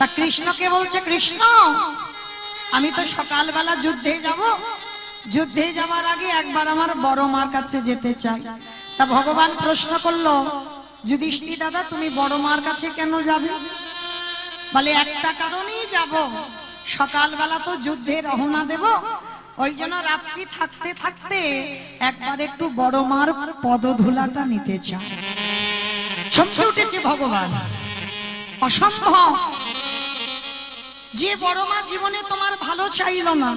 তা কৃষ্ণকে বলছে, কৃষ্ণ আমি তো সকালবেলা যুদ্ধে যাব, যুদ্ধে যাওয়ার আগে একবার আমার বড় মার কাছে যেতে চাই। তা ভগবান প্রশ্ন করলো, যুধিষ্ঠির দাদা তুমি বড় মার কাছে কেন যাবে? বলে একটা কারণেই যাব, সকালবেলা তো যুদ্ধে রওনা দেব, ওই জন্য রাত্রি থাকতে থাকতে একবার একটু বড় মার পদধূলাটা নিতে চাই। চমকে উঠেছে ভগবান, অসম্ভব, যে বড় মা জীবনে তোমার ভালো চাইলো না,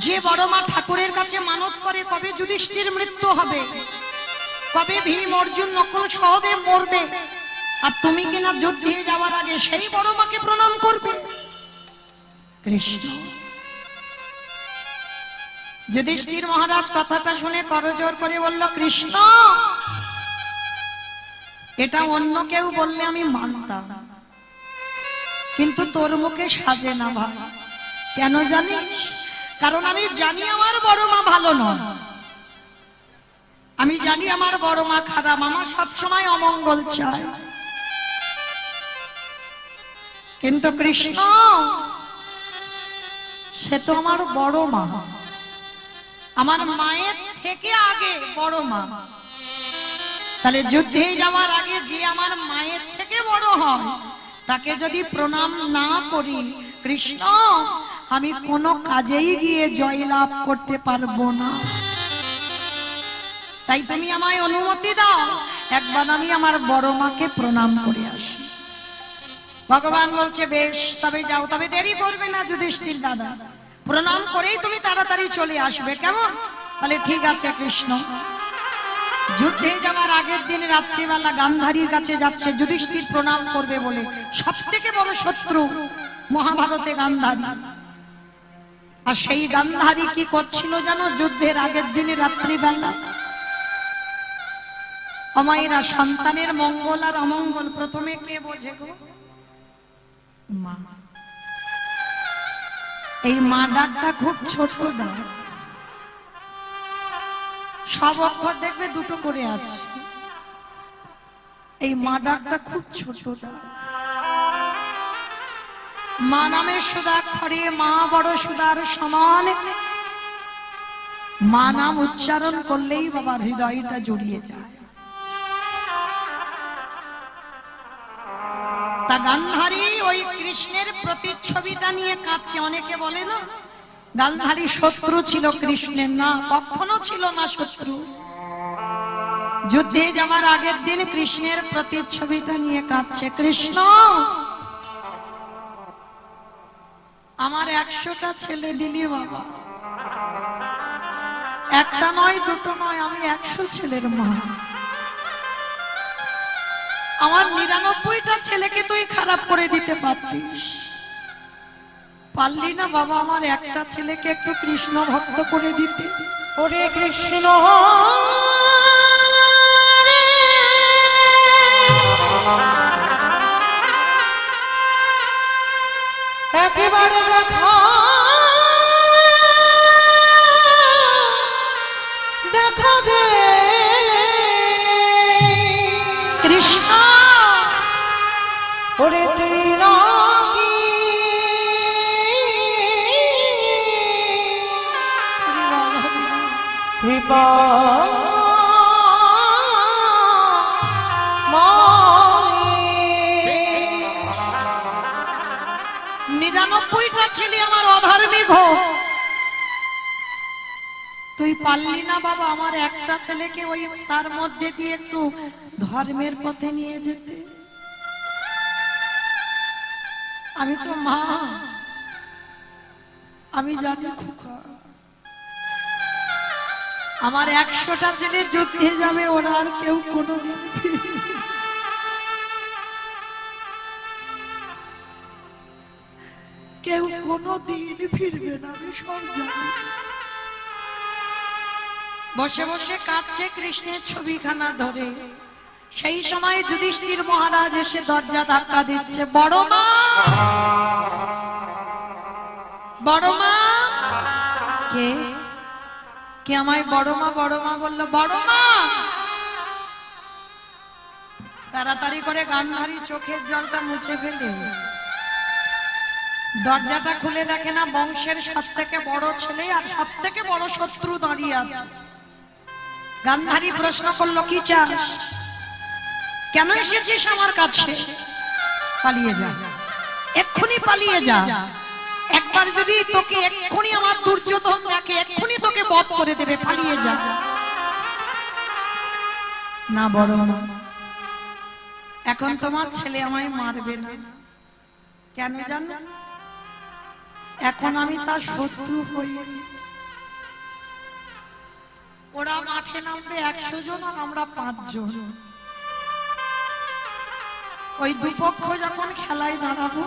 যে বড় মা ঠাকুরের কাছে মানত করে কবে যুধিষ্ঠির মৃত্যু হবে, কবে ভীম অর্জুন নকুল সহদেব মরবে, আর তুমি কিনা যুদ্ধে যাওয়ার আগে সেই বড় মাকে প্রণাম করবে। কৃষ্ণ যুধিষ্ঠির মহারাজ কথাটা শুনে করজোর করে বলল, কৃষ্ণ এটা অন্য কেউ বললে আমি মানতাম, কিন্তু তোর মুখে সাজে না ভাই। কেন জানিস? কারণ আমি জানি আমার বড় মা ভালো নয়, আমি জানি আমার বড় মা খারাপ, আমার সবসময় অমঙ্গল চায়। কিন্তু কৃষ্ণ সে তো আমার বড় মা, আমার মায়ের থেকে আগে বড় মা। তাহলে যুদ্ধে যাওয়ার আগে যে আমার মায়ের থেকে বড় হয় তাকে যদি প্রণাম না করি, কৃষ্ণ আমি কোনো কাজেই গিয়ে জয়লাভ করতে পারবো না। তাই তুমি আমায় অনুমতি দাও, একবার আমি আমার বড় মাকে প্রণাম করে আসি। ভগবান বলছে, বেশ তবে যাও, তবে দেরি করবে না যুধিষ্ঠির দাদা, প্রণাম করেই তুমি তাড়াতাড়ি চলে আসবে, কেমন? বলে ঠিক আছে কৃষ্ণ। যুদ্ধে যাওয়ার আগের দিন রাত্রিবেলা গান্ধারীর কাছে যাচ্ছে যুধিষ্ঠির প্রণাম করবে বলে। সব থেকে বড় শত্রু মহাভারতে গান্ধারী। আর সেই গান্ধারী কি করছিল জানো? যুদ্ধের আগের দিনে রাত্রিবেলা অমায়েরা সন্তানের মঙ্গল আর অমঙ্গল প্রথমে কে বোঝে গো? মা। এই মা ডাকটা খুব ছোট ডাক, সব অক্ষর দেখবে দুটো করে আছে। এই মা ডাকটা খুব ছোট ডাক। মা নামে সুধাক্ষরে মা বড় সুধার সমান। মা নাম উচ্চারণ করলেই বাবার হৃদয়টা জড়িয়ে যায়। তা গান্ধারী ওই কৃষ্ণের প্রতিচ্ছবিটা নিয়ে কাঁদছে। অনেকে বলে না গান্ধারী শত্রু ছিল কৃষ্ণের, না কখনো ছিল না শত্রু। যুদ্ধে যাওয়ার আগের দিন কৃষ্ণের প্রতিচ্ছবিটা নিয়ে কাঁদছে। কৃষ্ণ আমার 100টা ছেলে দিলি বাবা, একটা নয় দুটো নয়, আমি 100 ছেলের মা। আমার 99টা ছেলেকে তুই খারাপ করে দিতে পারতিস, পারলি না বাবা আমার একটা ছেলেকে একটু কৃষ্ণ ভক্ত করে দিতে। ওরে কৃষ্ণ একেবারে দেখা দেখা দে কৃষ্ণ। ওরে তেরা কৃপা 99টা ছেলে আমার অধর্মী হোক, তুই পারলি না বাবা আমার একটা ছেলেকে ওই তার মধ্যে দিয়ে একটু ধর্মের পথে নিয়ে যেতে। আমি তো মা, আমি জানি খোকা আমার 100টা ছেলে যুদ্ধে যাবে, ওরা আর কেউ কোনোদিন কেউ কোনোদিন ফিরবে না, আমি সব জানি। বসে বসে কাঁদছে কৃষ্ণের ছবিখানা ধরে। সেই সময় যুধিষ্ঠির মহারাজ এসে দরজা ধাক্কা দিচ্ছে। বড় মা, বড় মা। কে কে আমায় বড় মা বললো? বড় মা। তাড়াতাড়ি করে গান্ধারী চোখের জলটা মুছে ফেলে দরজাটা খুলে দেখে না বংশের সব থেকে বড় ছেলে আর সব থেকে বড় শত্রু দাঁড়িয়ে আছে। গান্ধারী প্রশ্ন করলো, কি চাস? কেন এসেছিস আমার কাছে? পালিয়ে যা, এক্ষুনি পালিয়ে যা। একবার যদি তোকে এক্ষুনি আমার দুর্যোধন দেখে, এক্ষুনি তোকে বধ করে দেবে, পালিয়ে যা। না বড় মা, এখন তোমার ছেলে আমায় মারবে না। কেন জানো? এখন আমি তার শত্রু হই। ওরা মাঠে নামবে 100 জন আর আমরা 5 জন। ওই দুপক্ষ যখন খেলায় দাঁড়াবো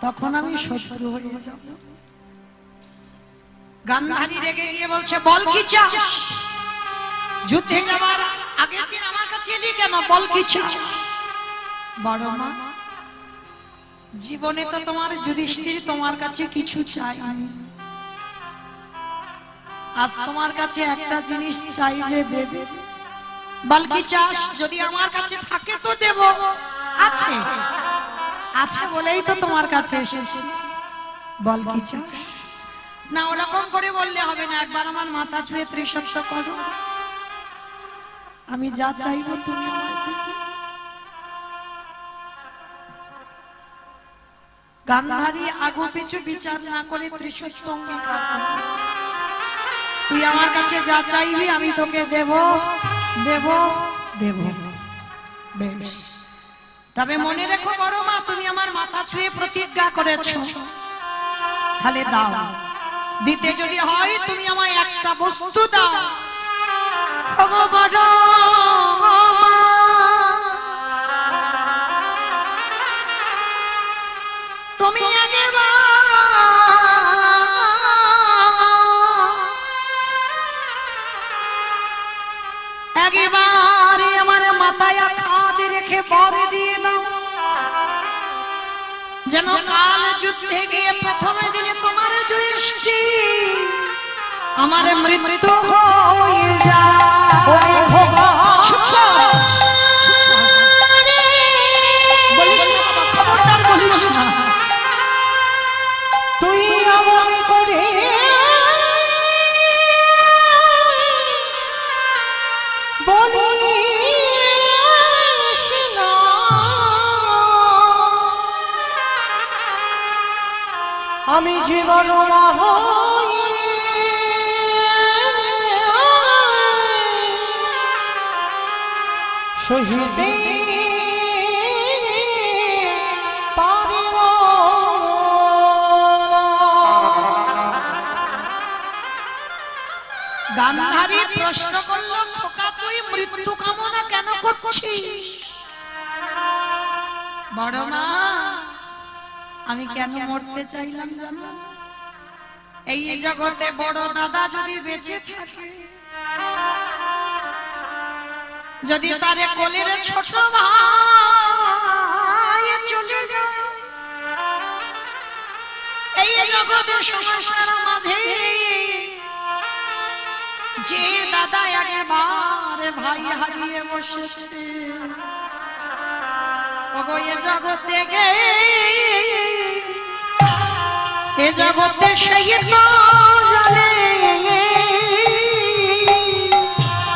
তখন আমি শত্রু হয়ে যাব। গান্ধারী রেগে গিয়ে বলছে, বল কি চাস? যুদ্ধে যাবার আগের দিন আমার কাছে এলি কেন? বল কি চাস? বড় মা, জীবনে তো তোমার যুধিষ্ঠির তোমার কাছে কিছু চাইনি, আজ তোমার কাছে একটা জিনিস চাইলে দেবে। বল কি চাস? যদি আমার কাছে থাকে তো দেব। আছে, আছে বলেই তো তোমার কাছে এসেছি। বল কি চাস? না, ওরকম করে বললে হবে না, একবার আমার মাথা ছুঁয়ে ত্রিশত্ব করো। আমি যা চাইবো তুমি আমায় দেবে। গান্ধারী আগু পিছু বিচার না করে ত্রিশত্ব অঙ্গীকার করল। তুই আমার কাছে যা চাইবি আমি তোকে দেব, দেব, দেব। বেশ, তবে মনে রেখো বড় মা, তুমি আমার মাথা ছুঁয়ে প্রতিজ্ঞা করেছো, তাহলে দাও। দিতে যদি হয় তুমি আমায় একটা বস্তু দাও। ওগো বড় মা, তুমি একেবারে আমার মাথায় হাত রেখে বর দিয়ে দাও, যেন কাল যুদ্ধে গিয়ে প্রথমে দিনে তোমার যুধিষ্ঠি আমার মৃত্যু হয়ে যায়। খবরদার বলিস না। তুই আমার করে বলিস না, আমি জীবন শহীদ পারিব না। গান্ধারী প্রশ্ন করলো, খোকা তুই মৃত্যু কামনা কেন করছিস? বড় মা, আমি কেন মরতে চাইলাম জানো? এই জগতে বড় দাদা যদি বেঁচে থাকে, যদি তার কোলের ছোট ভাই চলে যায়, এই জগতের সংসার মাঝে যে দাদা একবার ভাই হারিয়ে বসেছে, ওগো এ জগতে গে, এ জগতে সেই তো জানে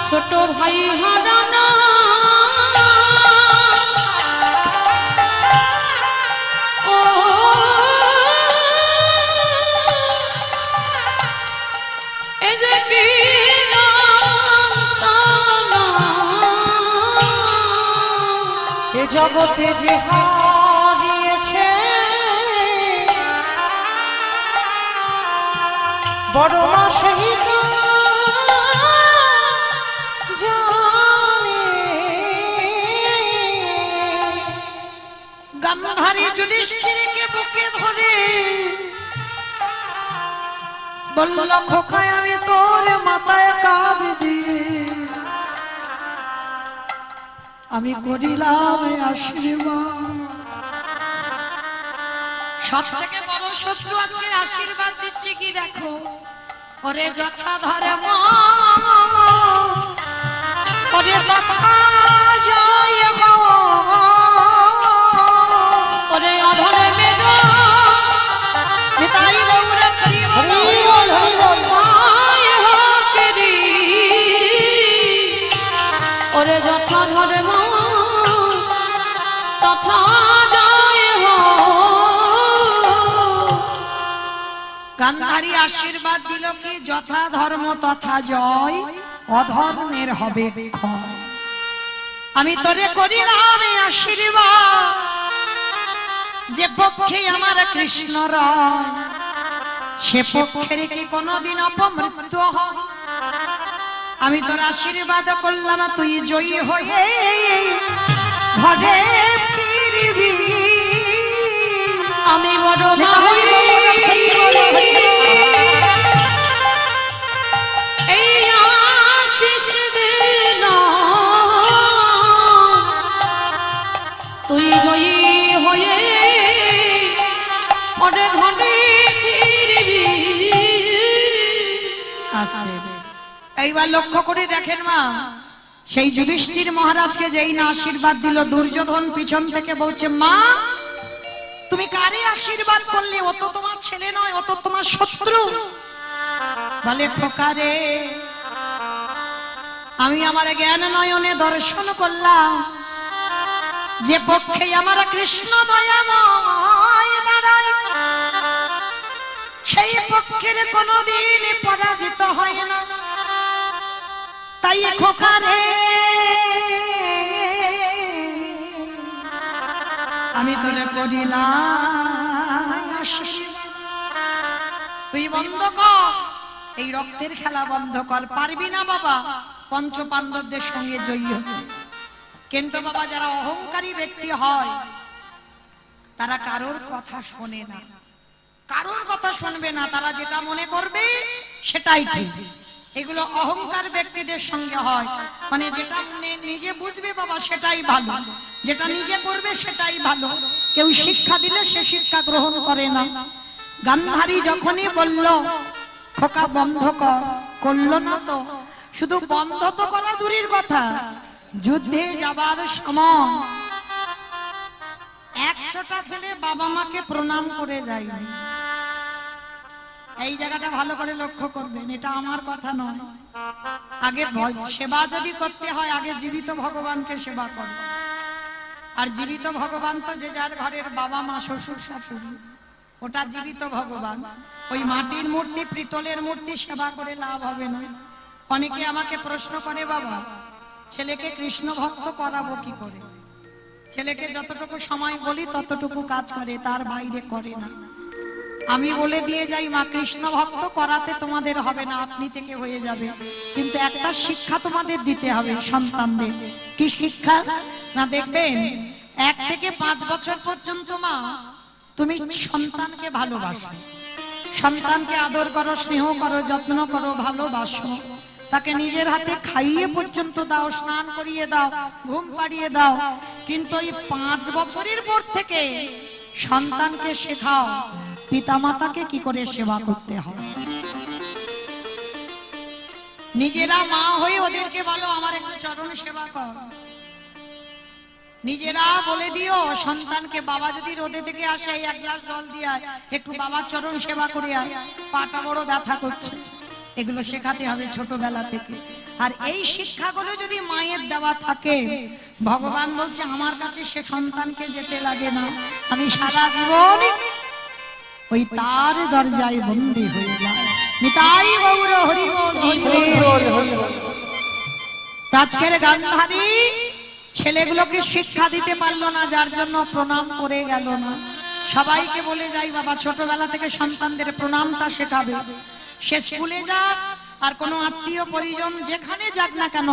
ছোট ভাই হারানো। ও এ যে কি এ জগতে যে হারিয়েছে বড় মা সেই তো জানে। গান্ধারী যুধিষ্ঠিরকে বুকে ধরে বলল, খোকায় আমি তোর মাথায় কাঁধ দিয়ে আমি করিলাম আশীর্বাদ। সব থেকে বড় শত্রু আজকে আশীর্বাদ দিচ্ছে কি দেখো, ওরে যথা ধরে ওরে তথা জয় ওরে অধরে মেঘ ওরে যথা ধর্ম তথা জয় হো। গান্ধারী আশীর্বাদ দিল কি যথা ধর্ম তথা জয়, অধর্মের হবে ক্ষয়। আমি তোরে করিলাম এই আশীর্বাদ, যে পক্ষে আমার কৃষ্ণ রয়, সে পক্ষের কি কোনদিন অপমৃত্যু হয়। আমি তোর আশীর্বাদ করলাম তুই জয়ী হয়ে ঘরে ফিরবি। আমি বড় মা হয়ে এই আশিস দিলাম, তুই জয়ী হয়ে ঘরে ঘরে ফিরবি। এইবার লক্ষ্য করে দেখেন মা, সেই যুধিষ্ঠির মহারাজকে যেই না আশীর্বাদ দিল, দুর্যোধন পিছন থেকে বলছে মা তুমি কারে আশীর্বাদ করলে, ও তো তোমার ছেলে নয়, ও তো তোমার শত্রু। বলে খোকারে, আমি আমার জ্ঞান নয়নে দর্শন করলাম, যে পক্ষে আমার কৃষ্ণ দয়াময় দাঁড়ায়, সেই পক্ষের কোনদিন পরাজিত হয় না। তাই খোকারে আমি তোরে করিলাম আশীর্বাদ, তুই বন্ধ কর এই রক্তের খেলা, বন্ধ কর। পারবি না বাবা পঞ্চ পাণ্ডবদের সঙ্গে জয়ী হতে। কিন্তু বাবা যারা অহংকারী ব্যক্তি হয়, তারা কারোর কথা শোনে না, কারোর কথা শুনবে না, তারা যেটা মনে করবে সেটাই ঠিক। এগুলো অহংকার ব্যক্তিদের সঙ্গে হয়, মানে যেটা নিজে বুঝবে বাবা সেটাই ভালো, যেটা নিজে করবে সেটাই ভালো। কেউ শিক্ষা দিলে সে শিক্ষা গ্রহণ করে না। গান্ধারী যখনই বলল খোকা বন্ধ কর, করলো না তো। শুধু বন্ধ তো করা দূরের কথা, যুদ্ধে যাবার সময় 100টা ছেলে বাবা মাকে প্রণাম করে যায়। এই জায়গাটা ভালো করে লক্ষ্য করবেন, এটা আমার কথা নয়। আগে সেবা যদি করতে হয়, আগে জীবিত ভগবানকে সেবা করো। আর জীবিত ভগবান তো যে যার ঘরের বাবা মা শ্বশুর শাশুড়ি, ওটা জীবিত ভগবান। ওই মাটির মূর্তি পিতলের মূর্তি সেবা করে লাভ হবে না। অনেকে আমাকে প্রশ্ন করে বাবা ছেলেকে কৃষ্ণ ভক্ত করাবো কি করে। ছেলেকে যতটুকু সময় বলি ততটুকু কাজ করে, তার বাইরে করে না। আমি বলে দিয়ে যাই মা কৃষ্ণ ভক্ত করাতে তোমাদের হবে না, আপনি থেকে হয়ে যাবে। কিন্তু একটা শিক্ষা তোমাদের দিতে হবে সন্তানদের। কি শিক্ষা না দেখবেন 1 থেকে 5 বছর পর্যন্ত মা তুমি সন্তানকে ভালোবাসো, সন্তানকে আদর করো, স্নেহ করো, যত্ন করো, ভালোবাসো। তাকে নিজের হাতে খাইয়ে পর্যন্ত দাও, স্নান করিয়ে দাও, ঘুম পাড়িয়ে দাও। কিন্তু এই 5 বছরের পর থেকে সন্তানকে শেখাও পিতামাতাকে কি করে সেবা করতে হয়। নিজেরা মা হয়ে ওদেরকে বলো আমার একটু চরণ সেবা কর। নিজেরা বলে দিও সন্তানকে, বাবা যদি রোদে থেকে আসে 1 গ্লাস জল দিয়ে আয়, একটু বাবার চরণ সেবা করে আয়, পাটা বড় ব্যথা করছে। এগুলো শেখাতে হবে ছোটবেলা থেকে। আর এই শিক্ষাগুলো যদি মায়ের দেওয়া থাকে, ভগবান বলছে আমার কাছে সে সন্তানকে যেতে লাগে না, আমি সারা জীবন ওই তার দরজায় বন্দী হয়ে যায়। নিতাই গৌর হরি বল। আজকের গান্ধারী ছেলেগুলোকে শিক্ষা দিতে পারলো না, যার জন্য প্রণাম করে গেল না। সবাইকে বলে যাই বাবা ছোটবেলা থেকে সন্তানদের প্রণামটা শেখাবে। সে স্কুলে যাক আর কোনো আত্মীয় পরিজন যেখানে যাক না কেন,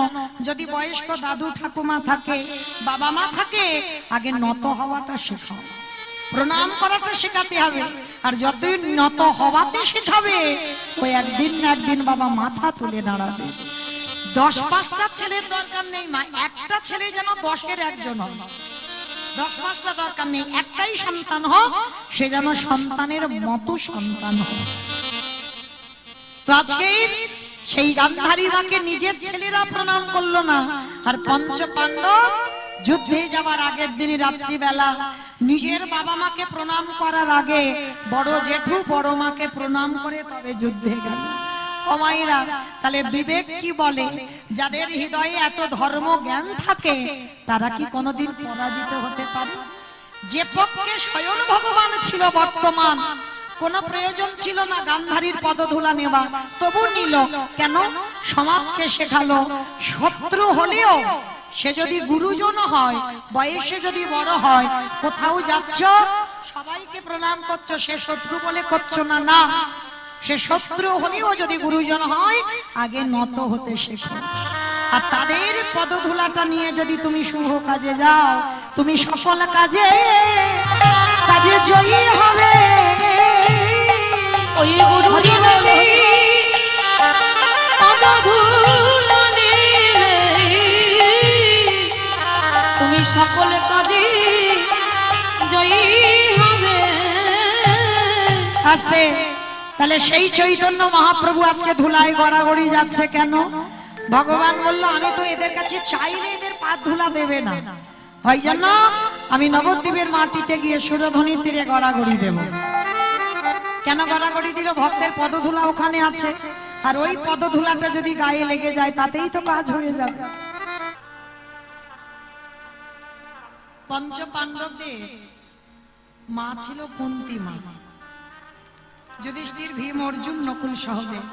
যদি বয়স্ক দাদু ঠাকুমা থাকে, বাবা মা থাকে, আগে নত হওয়াটা শেখাও, প্রণাম করাটা শেখাতে হবে। আর যতই নত হওয়াতে শেখাবে, ওই একদিন না একদিন বাবা মাথা তুলে দাঁড়াবে। 10-5টা ছেলের দরকার নেই মা, একটা ছেলে যেন 10-এর একজন হয়। 10-5টা দরকার নেই, একটাই সন্তান হোক, সে যেন সন্তানের মতো সন্তান হোক। তো আজকে সেই গান্ধারী মাকে নিজের ছেলেরা প্রণাম করলো না। আর পঞ্চ পাণ্ডব যুদ্ধে যাওয়ার আগের দিন রাত্রিবেলা নিজের বাবা মাকে প্রণাম করার আগে বড় জেঠু বড় মাকে প্রণাম করে তবে যুদ্ধে গেল। ও মায়েরা, তাহলে বিবেক কি বলে? যাদের হৃদয়ে এত ধর্ম জ্ঞান থাকে তারা কি কোনোদিন পরাজিত হতে পারে? যে পক্ষে স্বয়ং ভগবান ছিল বর্তমান, কোনো প্রয়োজন ছিল না গান্ধারীর পদধূলা নেওয়া, তবু নিল কেন? সমাজকে শেখালো শত্রু হলেও সে যদি গুরুজন হয়, বয়সে যদি বড় হয়, কোথাও যাচ্ছ সবাইকে প্রণাম করছো, সে শত্রু বলে করছো না। না, সে শত্রু হলেও যদি গুরুজন হয় আগে নত হতে শেখো। আর তাদের পদধূলাটা নিয়ে যদি তুমি শুভ কাজে যাও, তুমি সফল কাজে কাজে জয়ী হবে। ওই গুরুজনেরই পদধূলা নিলে তুমি সকল কাজে জয়ী হবে। আস্তে, তাহলে সেই চৈতন্য মহাপ্রভু আজকে ধুলায় গড়াগড়ি যাচ্ছে কেন? ভগবান বলল আমি তো এদের কাছে চাইলে এদের পা ধুলা দেবে না, হয় জন্য আমি নবদ্বীপের মাটিতে গিয়ে সুরধ্বনির তীরে গড়াগড়ি দেব। কেন গড়াগড়ি দিল? ভক্তের পদধূলা ওখানে আছে, আর ওই পদধূলাটা যদি গায়ে লেগে যায় তাতেই তো কাজ হয়ে যাবে। পঞ্চ পাণ্ডবদের মা ছিল কুন্তী মা, যুধিষ্ঠির, ভীম, অর্জুন, নকুল, সহদেব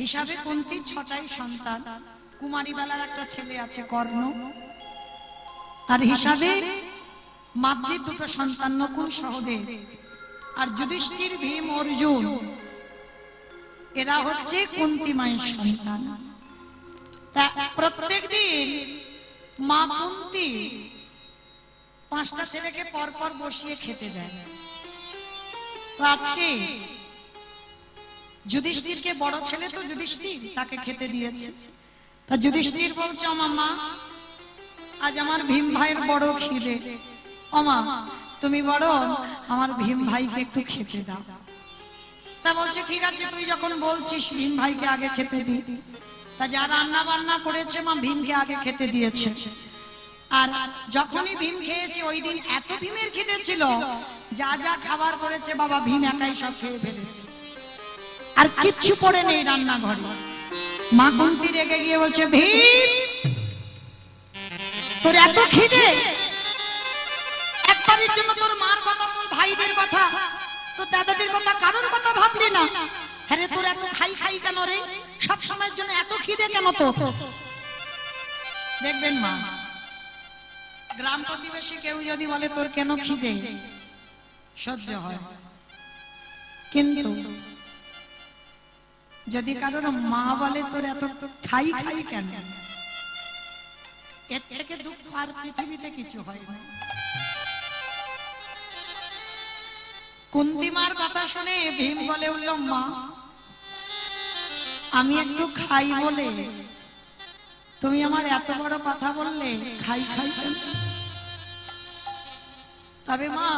হিসাবে কুন্তীর 6টাই সন্তান। কুমারী বেলার একটা ছেলে আছে কর্ণ, আর হিসাবে মাতৃ 2টো সন্তান নকুল, সহদেব। আর যুধিষ্ঠির, ভীম, অর্জুন এরা হচ্ছে কুন্তী মায়ের সন্তান। তা প্রত্যেক দিন মা কুন্তী 5টা ছেলেকে পরপর বসিয়ে খেতে দেয়। তো আজকে যুধিষ্ঠিরকে, বড় ছেলে তো যুধিষ্ঠির, তাকে খেতে দিয়েছে। তা যুধিষ্ঠির বলছে ও মা, আজ আমার ভীম ভাইয়ের বড় খিদে, ও মা তুমি বড়, আমার ভীম ভাইকে একটু খেতে দাও। তা বলছে ঠিক আছে, তুই যখন বলছিস ভীম ভাইকে আগে খেতে দি। তা যা রান্না বান্না করেছে মা ভীমকে আগে খেতে দিয়েছে। আর যখনই ভীম খেয়েছে ওই দিন এত ভীমের খিদে ছিল, যা যা খাবার করেছে বাবা ভীম একাই সব খেয়ে ফেলেছে, আর কিচ্ছু পড়ে নেই রান্নাঘরে। মা কুন্তী রেগে গিয়ে বলছে ভীম, তোর এত খিদে, একবারের জন্য তোর মার কথা, তোর ভাইদের কথা, তোর দাদাদের কথা, কারোর কথা ভাবলি না? হ্যাঁ রে, তোর এত খাই খাই কেন রে? সব সময়ের জন্য এত খিদে কেন তো? দেখবেন মা, গ্রাম প্রতিবেশী কেউ যদি বলে তোর কেন খিদে, সহ্য হয়, কিন্তু যদি কারোর মা বলে তোর এত খাই খাই কেন, এর থেকে দুঃখ আর পৃথিবীতে কিছু হয় না। কুন্তী মার কথা শুনে ভীম বলে উঠল মা, আমি একটু খাই বলে তুমি আমার এত বড় কথা বললে, খাই খাই কেন? তবে মা,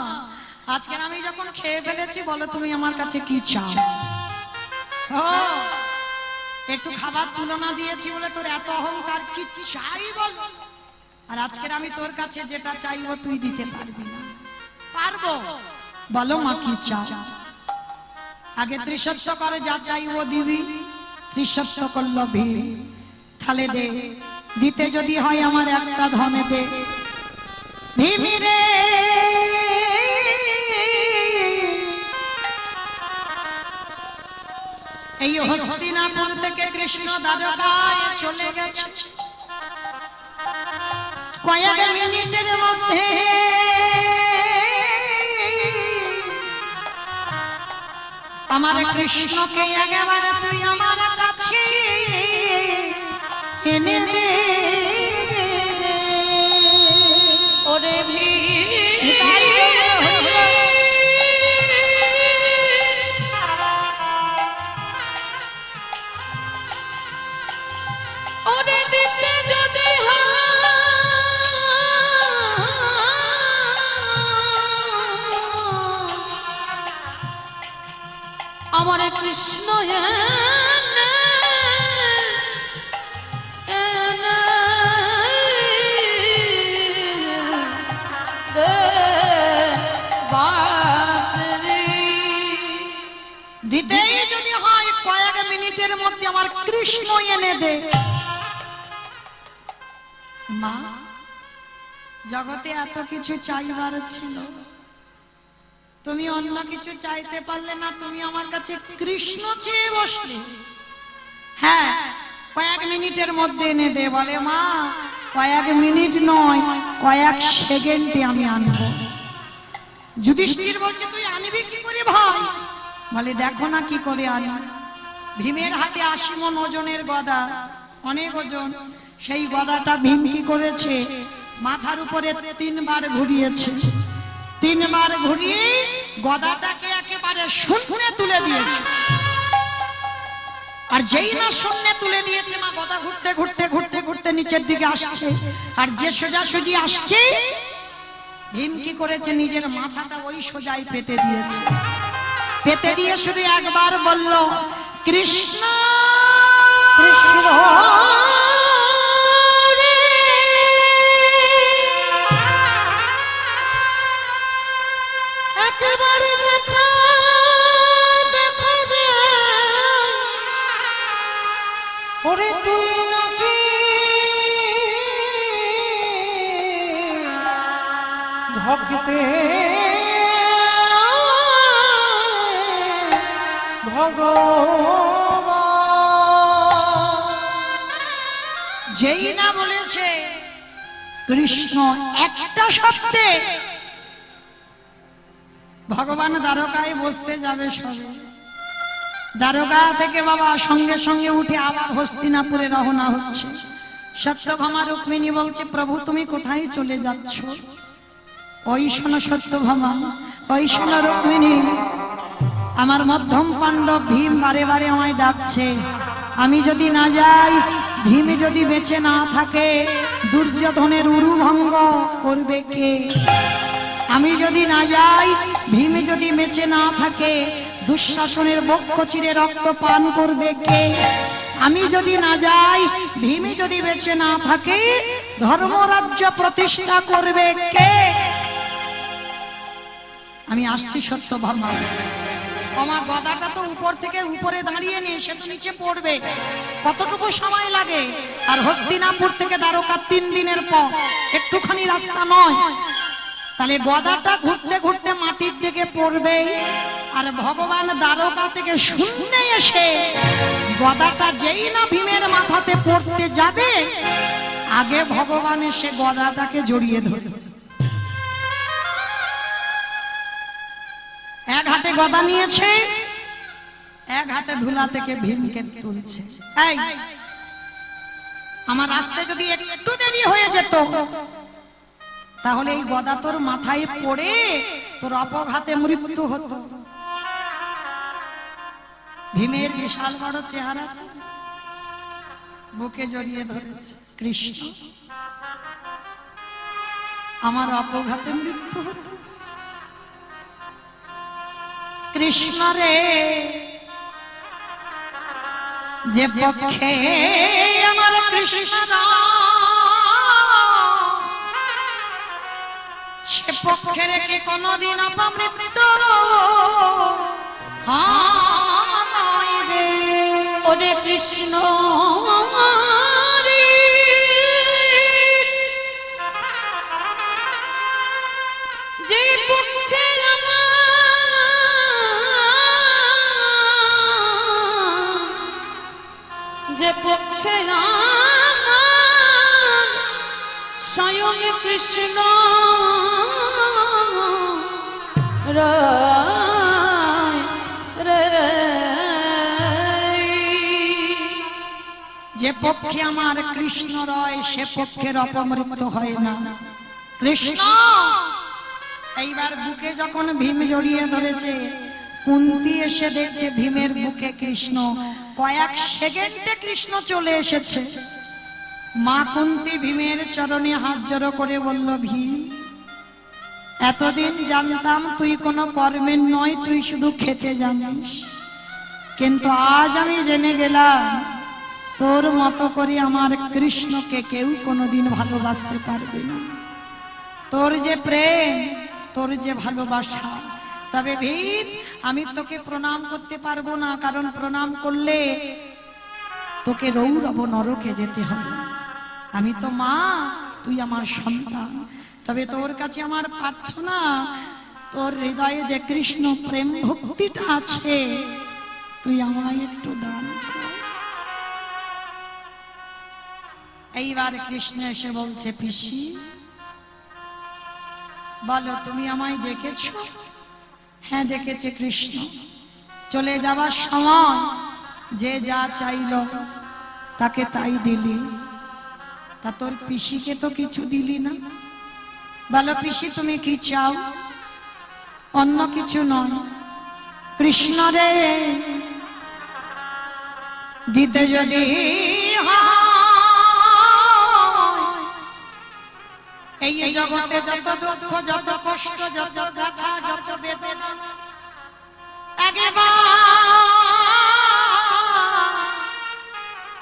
আজকে আমি যখন খেয়ে ফেলেছি বলো তুমি আমার কাছে কি চাও? ও একটু খাবার তুলনা দিয়েছি বলে তোর এত অহংকার, কি চাই বল? আর আজকে আমি তোর কাছে যেটা চাইবো তুই দিতে পারবি না। পারবো, বলো মা কি চাও? আগে ত্রিসত্য করে যা চাইবো দিবি। ত্রিসত্য করলো ভীম, তাহলে দে, দিতে যদি হয় আমার একটা ধনে দে। ভীম রে এই হস্তিনাপুর থেকে কৃষ্ণ দ্বারকায় চলে গেছে, কয়েক মিনিটের মধ্যে আমার কৃষ্ণকে একেবারে তুই আমার কাছে এনে দে। ওরে ওরে দিতে যদি আমার কৃষ্ণ দিতেই যদি হয় কয়েক মিনিটের মধ্যে আমার কৃষ্ণ এনে দে। মা, জগতে এত কিছু চাইবার ছিল, তুমি অন্য কিছু চাইতে পারলে না, তুমি আমার কাছে কৃষ্ণ চেয়ে বসলে। হ্যাঁ, কয়েক মিনিটের মধ্যে এনে দে। বলে মা, কয়েক মিনিট নয়, কয়েক সেকেন্ডে আমি আনবো। যুধিষ্ঠির বলছে তুই আনবি কি করে ভাই? বলে দেখো না কি করে আনি। ভীমের হাতে 80 মণ ওজনের গদা, অনেক ওজন। সেই গদাটা ভীম কি করেছে, মাথার উপরে 3 বার ঘুরিয়েছে। 3 বার ঘুরিয়ে গদাটাকে একেবারে শূন্যে তুলে দিয়েছে। আর যেই না শূন্যে তুলে দিয়েছে, মা গদা ঘুরতে ঘুরতে ঘুরতে ঘুরতে নিচের দিকে আসছে। আর যে সোজাসুজি আসছে, ভীম কি করেছে, নিজের মাথাটা ওই সোজাই পেতে দিয়েছে। পেতে দিয়ে শুধু একবার বলল, কৃষ্ণ কৃষ্ণ রে, একেবারে দেখা দেখা দে। ওরে তুই নাকি ভক্তে ভগবান। যেই না বলেছে কৃষ্ণ একটা শব্দে, ভগবান দ্বারকায় বসতে যাবে সবে। দ্বারকা থেকে বাবা সঙ্গে সঙ্গে উঠে আবার হস্তিনাপুরে রওনা হচ্ছে। সত্যভামা রুক্মিণী বলছে, প্রভু তুমি কোথায় চলে যাচ্ছ? ওই শোনো সত্যভামা, ওই শোনো রুক্মিণী, আমার মধ্যম পাণ্ডব ভীম বারে বারে আমায় ডাকছে। আমি যদি না যাই, ভীম যদি বেঁচে না থাকে, দুর্যোধনের উরু ভঙ্গ করবে কে? আমি যদি না যাই, ভীম যদি বেঁচে না থাকে, দুঃশাসনের বক্ষ চিরে রক্ত পান করবে কে? আমি যদি না যাই, ভীম যদি বেঁচে না থাকে, ধর্মরাজ্য প্রতিষ্ঠা করবে কে? আমি আসছি সত্যভামা। আমার গদাটা তো উপর থেকে উপরে দাঁড়িয়ে নিয়ে সে তো নিচে পড়বে, কতটুকু সময় লাগে? আর হস্তিনাপুর থেকে দ্বারকা 3 দিনের পথ, একটুখানি রাস্তা নয়। তাহলে গদাটা ঘুরতে ঘুরতে মাটির দিকে পড়বে। আর ভগবান দ্বারকা থেকে শূন্যে এসে গদাটা যেই না ভীমের মাথাতে পড়তে যাবে, আগে ভগবান এসে গদাটাকে জড়িয়ে ধরে। এক হাতে গদা নিয়েছে, এক হাতে ধুলা থেকে ভীমকে তুলছে। এই, আমার আসতে যদি একটু দেরি হয়ে যেত, তাহলে এই গদা তোর মাথায় পড়ে তোর অপঘাতে মৃত্যু হতো। ভীমের বিশাল বড় চেহারা, বুকে জড়িয়ে ধরেছে। কৃষ্ণ, আমার অপঘাতে মৃত্যু হতো। কৃষ্ণ রে, যে পক্ষে আমার কৃষ্ণ সে পক্ষে রেখে কোনদিন অপমৃত্যু হয় রে। ওরে কৃষ্ণ রে, যে পক্ষে যে পক্ষে স্বয়ং কৃষ্ণ যে পক্ষে আমার কৃষ্ণ রয়, সে পক্ষের অপমৃত্যু হয় না। কৃষ্ণ এইবার বুকে যখন ভীম জড়িয়ে ধরেছে, কুন্তি এসে দেখছে ভীমের বুকে কৃষ্ণ। কয়েক সেকেন্ডে কৃষ্ণ চলে এসেছে। মা কুন্তি ভীমের চরণে হাত জড়ো করে বলল, ভীম, এতদিন জানতাম তুই কোনো কর্মের নয়, তুই শুধু খেতে জানিস, কিন্তু আজ আমি জেনে গেলাম তোর মতো করে আমার কৃষ্ণকে কেউ কোনোদিন ভালোবাসতে পারবে না। তোর যে প্রেম, তোর যে ভালোবাসা, তবে ভীর, আমি তোকে প্রণাম করতে পারবো না, কারণ প্রণাম করলে তোকে রৌরব নরকে যেতে হবে। আমি তো মা, তুই আমার সন্তান। তবে তোর কাছে আমার প্রার্থনা, তোর হৃদয়ে যে কৃষ্ণ প্রেম ভক্তিটা আছে, তুই আমায় একটু দান কর। এইবার কৃষ্ণ এসে বলছে, পিসি বলো, তুমি আমায় ডেকেছো? হ্যাঁ ডেকেছে কৃষ্ণ। চলে যাবার সময় যে যা চাইলো তাকে তাই দিলি, তা তোর পিসিকে তো কিছু দিলি না। বলো পিসি, তুমি কি চাও? অন্য কিছু নয়, কৃষ্ণ রে দিতে যদি এই জগতে যত দুঃখ, যত কষ্ট, যত ব্যথা, যত বেদনা,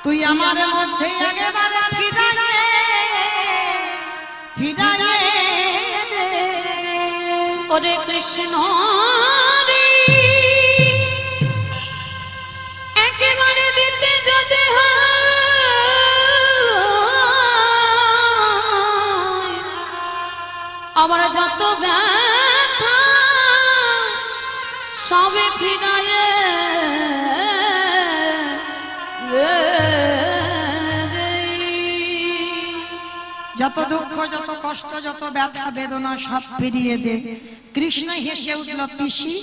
তুই আমার মধ্যে একেবারে ফিরাইয়ে দে। ওরে কৃষ্ণ রে, একেবারে দিতে যদি হয়, আমার যত ব্যথা সবে ফিরাইয়ে দে। যত দুঃখ, যত কষ্ট, যত ব্যথা বেদনা সব ফিরিয়ে দে। কৃষ্ণ হেসে উঠল, পিসি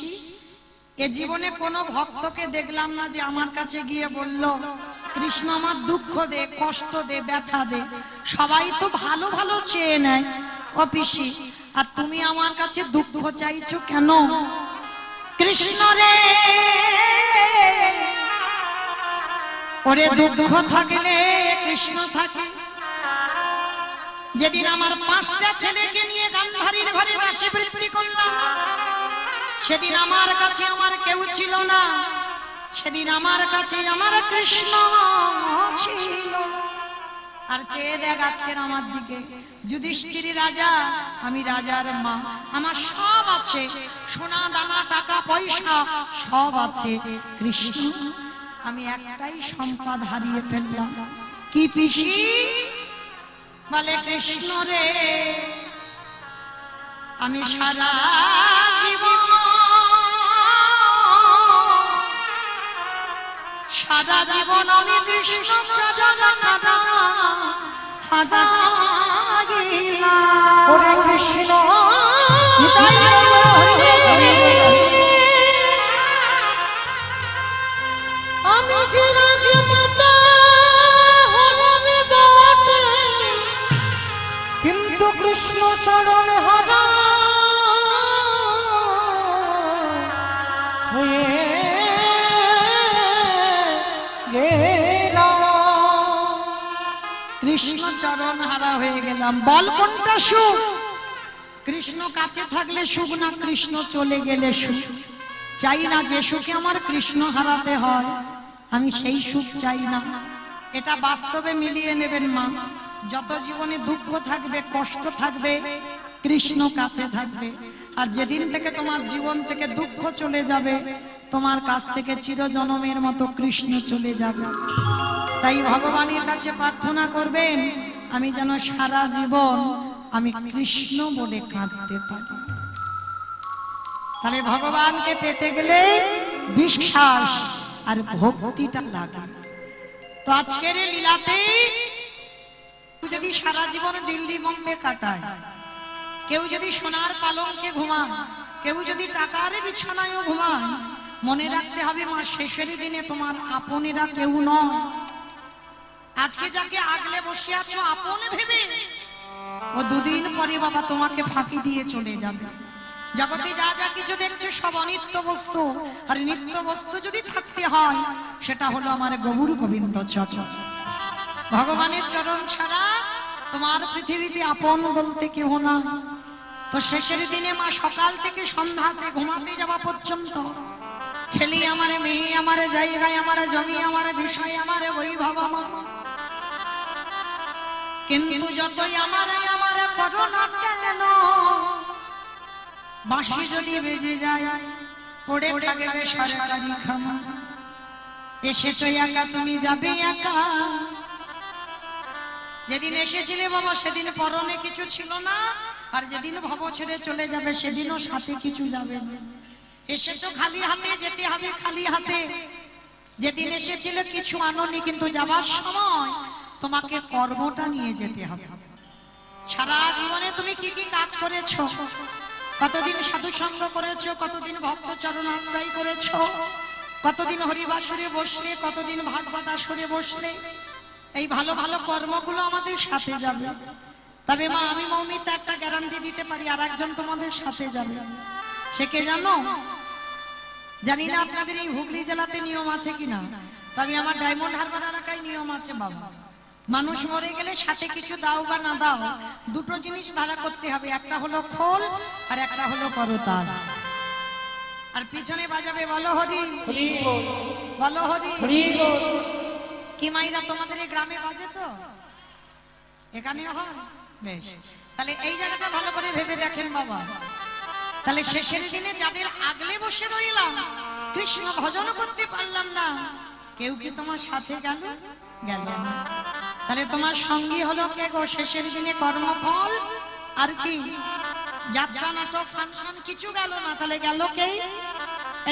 এ জীবনে কোনো ভক্তকে দেখলাম না যে আমার কাছে গিয়ে বলল, কৃষ্ণ আমার দুঃখ দে, কষ্ট দে, ব্যথা দে। সবাই তো ভালো ভালো চেয়ে নেয়। ও পিসি, আর তুমি আমার কাছে দুঃখ চাইছো কেন? কৃষ্ণ রে, ওরে দুঃখ থাকলে কৃষ্ণ থাকে। যেদিন আমার 5টা ছেলেকে নিয়ে গান্ধারীর ঘরে দাসী বৃত্তি করলাম, সেদিন আমার কাছে আমার কেউ ছিল না, সেদিন আমার কাছে আমার কৃষ্ণ ছিল। আর চেয়ে দেখ আজকের আমার দিকে, যুধিষ্ঠির রাজা, আমি রাজার মা, আমার সব আছে, সোনা দানা টাকা পয়সা সব আছে। কৃষ্ণ, আমি একটাই সম্পদ হারিয়ে ফেললাম। কি পিসি? বলে কৃষ্ণ রে, আমি সারা জীবন আমি কৃষ্ণ চরণ হারাইলাম। ওরে কৃষ্ণ, আমি যে রাজমাতা হলাম বটে, কিন্তু কৃষ্ণ চরণ হারা হয়ে গেলাম। কৃষ্ণ চরণ হারা হয়ে গেলাম। বল কোনটা সুখ? কৃষ্ণ কাছে থাকলে সুখ না কৃষ্ণ চলে গেলে সুখ? চাই না যে সুখে আমার কৃষ্ণ হারাতে হয়, আমি সেই সুখ চাই না। এটা বাস্তবে মিলিয়ে নেবেন মা। যত জীবনে দুঃখ থাকবে, কষ্ট থাকবে, কৃষ্ণ কাছে থাকবে। আর যেদিন থেকে তোমার জীবন থেকে দুঃখ চলে যাবে, তোমার কাছ থেকে চিরজনমের মতো কৃষ্ণ চলে যাবে। তাই ভগবানের কাছে প্রার্থনা করবেন, আমি যেন সারা জীবন আমি কৃষ্ণ বলে কাঁদতে পারি। তাহলে ভগবানকে পেতে গেলে বিশ্বাস আর ভক্তিটা লাগে। তো আজকের এই লীলাতে যদি সারা জীবন দিল্লি বোম্বে কাটায়, কেউ যদি সোনার পালঙ্কে ঘুমায়, কেউ যদি টাকার বিছানায়ও ঘুমায়, মনে রাখতে হবে মা, শেষের দিনে তোমার আপনেরা কেউ নয়। আজকে যাকে আগলে বসে আছো আপন ভেবে, ও দুদিন পরে বাবা তোমাকে ফাঁকি দিয়ে চলে যাবে। জগতে যা যা কিছু দেখছো সব অনিত্য বস্তু, আর নিত্য বস্তু যদি থাকতে হয় সেটা হলো আমার গৌর গোবিন্দ চরণ। ভগবানের চরণ ছাড়া তোমার পৃথিবীতে আপন বলতে কেউ না। তো শেষের দিনে মা সকাল থেকে সন্ধ্যাতে ঘুমাতে যাওয়া পর্যন্ত ছেলে আমার, মেয়ে আমার, জায়গায় আমার, জমি আমার, বিষয় আমার, বৈভব আমার, কিন্তু যতই আমার করো না কেন, বাঁশি যদি বেজে যায় পড়ে থাকবে সরকারি খামার। এসেছো একা তুমি যাবে একা। যেদিন এসেছিলে বাবা সেদিন পরনে কিছু ছিল না, আর যেদিন ভব ছেড়ে চলে যাবে সেদিনও সাথে কিছু যাবে না। এসেছো খালি হাতে, যেতে হবে খালি হাতে। যেদিন এসেছিলে কিছু আনোনি, কিন্তু যাবার সময় তোমাকে কর্মটা নিয়ে যেতে হবে। সারা জীবনে তুমি কি কি কাজ করেছো, কতদিন সাধু সঙ্গ করেছো, কতদিন ভক্ত চরণ আশ্রয় করেছো, কতদিন হরিবাসরে বসলে, কতদিন ভাগবত আসরে বসলে। এই ভালো ভালো কর্মগুলো আমাদের সাথে যাবে। তবে মা আমি মৌমিতা একটা গ্যারান্টি দিতে পারি, আর একজন তোমাদের সাথে যাবে। সে কে জানো? জানি না আপনাদের এই হুগলি জেলাতে নিয়ম আছে কিনা, তবে আমার ডায়মন্ড হারবার এলাকায় নিয়ম আছে বাবা। মানুষ মরে গেলে সাথে কিছু দাও বা না দাও, দুটো জিনিস ভাড়া করতে হবে। একটা হলো খোল আর একটা হলো করতাল। আর পিছনে বাজাবে বলো হরি, বলো হরি। কি মাইরা তোমাদের এই গ্রামে বাজে তো? এখানেও হয়? বেশ, তাহলে এই জায়গাটা ভালো করে ভেবে দেখেন বাবা। তাহলে শেষের দিনে যাদের আগলে বসে রইলাম, কৃষ্ণ ভজন করতে পারলাম না, কেউ কি তোমার সাথে গেল? গেল না। তাহলে তোমার সঙ্গী হলো কে গো? শেষের দিনে কর্মফল আর কি? যাত্রা নাটক ফাংশন কিছু গেল না, তাহলে গেল কে?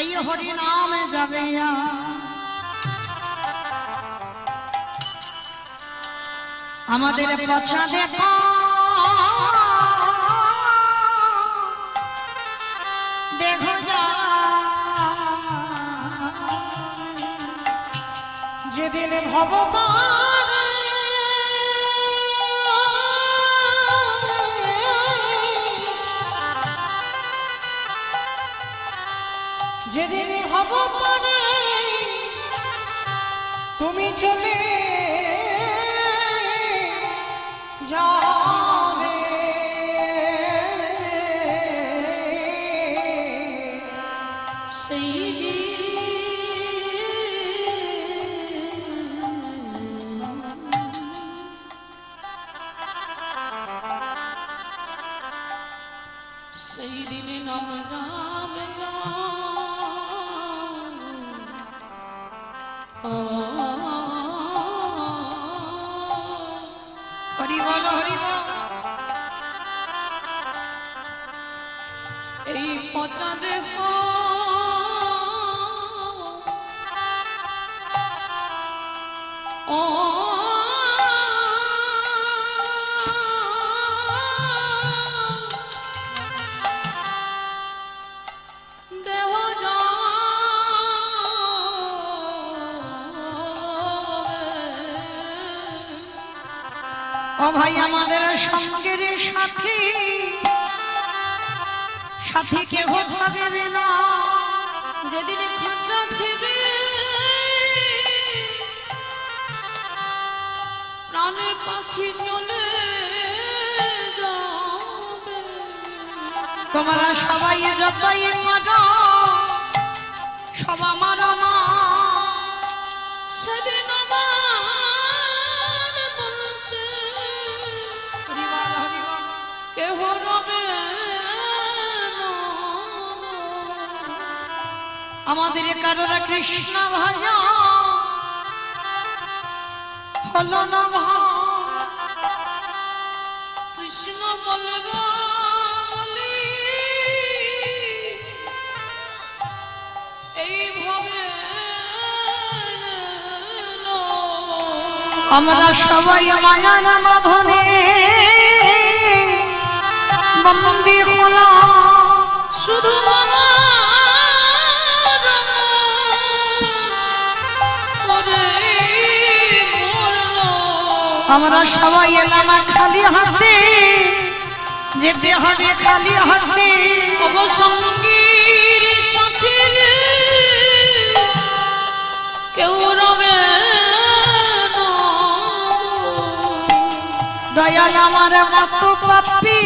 এই হরি নামে যাবে। আমাদের পছা দেখো দেখো যা, যেদিন ভগবান যেদিন ভগবানে তুমি চলে যাবে, সেই সেই দিনে নাম যাবে না। হরি বল হরি বল। এই পচা দেহ ও দেহ ও ভাই আমাদের সঙ্গের সাথী, সাথী কেহ ভাবে না। যেদিন খরচা ছিড়ে প্রাণে পাখি চলে যাবে, তোমরা সবাই যতই মানো সব আমার মা। সেদিন আমার বলতে কেহ রবে না। আমাদের কারোর কৃষ্ণ ভাজা হলো না ভাই। কৃষ্ণ বলবা বলি এইভাবে আমরা সবাই মায়ার বাঁধনে বন্দী হলাম। শুধু আমরা সবাই এলাম খালি হাতে, যেতে হবে খালি হাতে। সঙ্গীর সাথে কেউ রবে না। দয়াল আমার মতো পাপী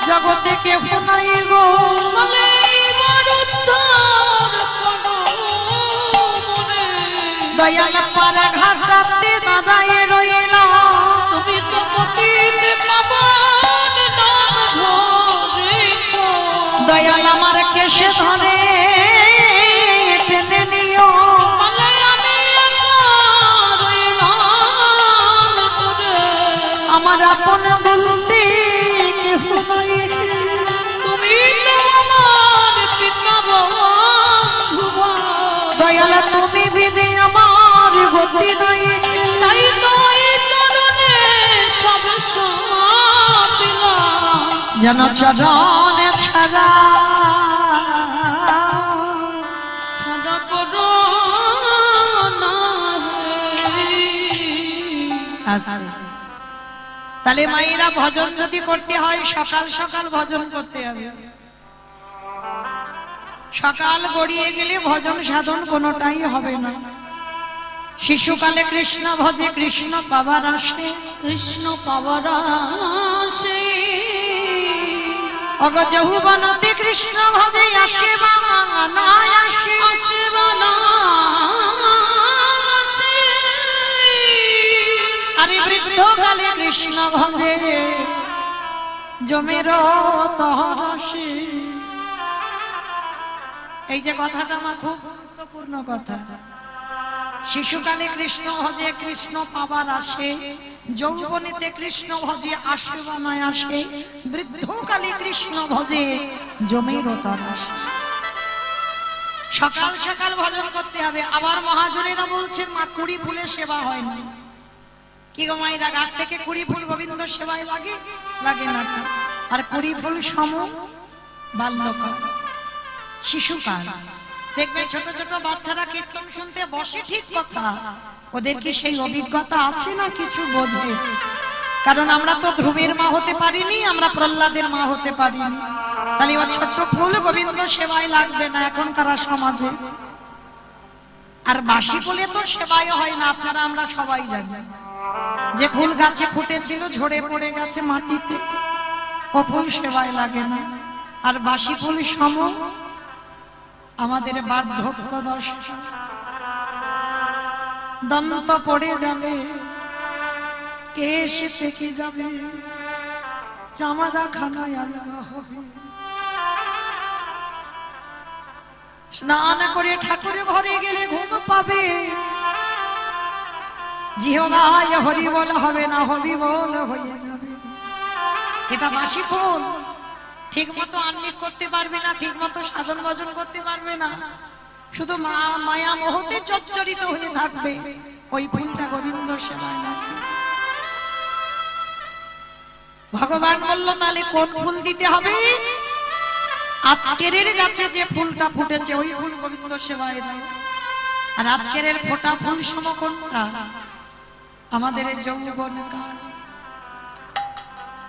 জগতে কেউ নাই গো। বলে দয়াল পারা ঘাটাতে দাদায় রইলা। তুমি তো পতিত পাবন নাম ধরেছো, দয়াল আমার কেশে ধরে টেনে নিও, বলে আমি একা রইলাম দূরে। আমার আপন বলতে কেহ নাই। তুমি তো আমার পিতা বন্ধু, দয়াল তুমি বিনে আমার গতি নাই। তাই তো এই চরণে সব দিলাম, যেন চরণে ছাড়া ছাড়া করো না হে। তাহলে মায়েরা ভজন যদি করতে হয় সকাল সকাল ভজন করতে হবে। সকাল গড়িয়ে গেলে ভজন সাধন কোনোটাই হবে না। শিশুকালে কৃষ্ণ ভজে কৃষ্ণ পাবার আসে, কৃষ্ণ পাওয়ার আসে, অগ যৌবনতে কৃষ্ণ ভজে আসে বা না আসে, আসে বা না আসে। আরে বৃদ্ধ কালে কৃষ্ণ ভজে জমের তহর আসে। এই যে কথাটা আমার খুব গুরুত্বপূর্ণ কথা। শিশুকালে কৃষ্ণ ভজে কৃষ্ণ পাবার আসে, যৌবনেতে কৃষ্ণ ভজে আসে বা না আসে, বৃদ্ধকালে কৃষ্ণ ভজে জমের তর আসে। সকাল সকাল ভজন করতে হবে। আবার মহাজনেরা বলছেন মা কুড়ি ফুলে সেবা হয় না। কি গো মায়েরা, গাছ থেকে কুড়ি ফুল গোবিন্দ সেবায় লাগে? লাগে না তো। আর কুড়ি ফুল সম বাল্যকাল, শিশুকাল। দেখবে ছোট ছোট বাচ্চারা কীর্তন শুনতে বসে, ঠিক কথা, ওদের কি সেই অভিজ্ঞতা আছে না কিছু বোঝে? কারণ আমরা তো ধ্রুবের মা হতে পারিনি, আমরা প্রহ্লাদের মা হতে পারিনি। তাহলে এবার ছোট্ট ফুল গোবিন্দ সেবায় লাগবে না এখনকার সমাজে। আর বাসি ফুলে তো সেবাই হয় না, আপনারা আমরা সবাই জানি। যে ফুল গাছে ফুটেছিল ঝরে পড়ে গেছে মাটিতে, ও ফুল সেবায় লাগে না। আর বাসি ফুল সম আমাদের বার্ধক্য দশা, দন্ত পড়ে যাবে, কেশ পেকে যাবে, চামড়া খানায় আলগা হবে। স্নান করে ঠাকুরে ঘরে গেলে ঘুম পাবে, জিহ্বায় হরি বল হবে না, হবি বল হয়ে যাবে। এটা বাসি ফুল, ঠিক মতো আহ্নিক করতে পারবে না, ঠিক মতো সাধন ভজন করতে পারবে না, শুধু মায়া মোহতে জর্জরিত হয়ে থাকবে। ওই ফুলটা গোবিন্দ সেবায় লাগবে। ভগবান বলল তাহলে কোন ফুল দিতে হবে? আজকের গাছে যে ফুলটা ফুটেছে ওই ফুল গোবিন্দ সেবায় দাও। আর আজকের ফোটা ফুল সম কোনটা? আমাদের যৌবন কাল।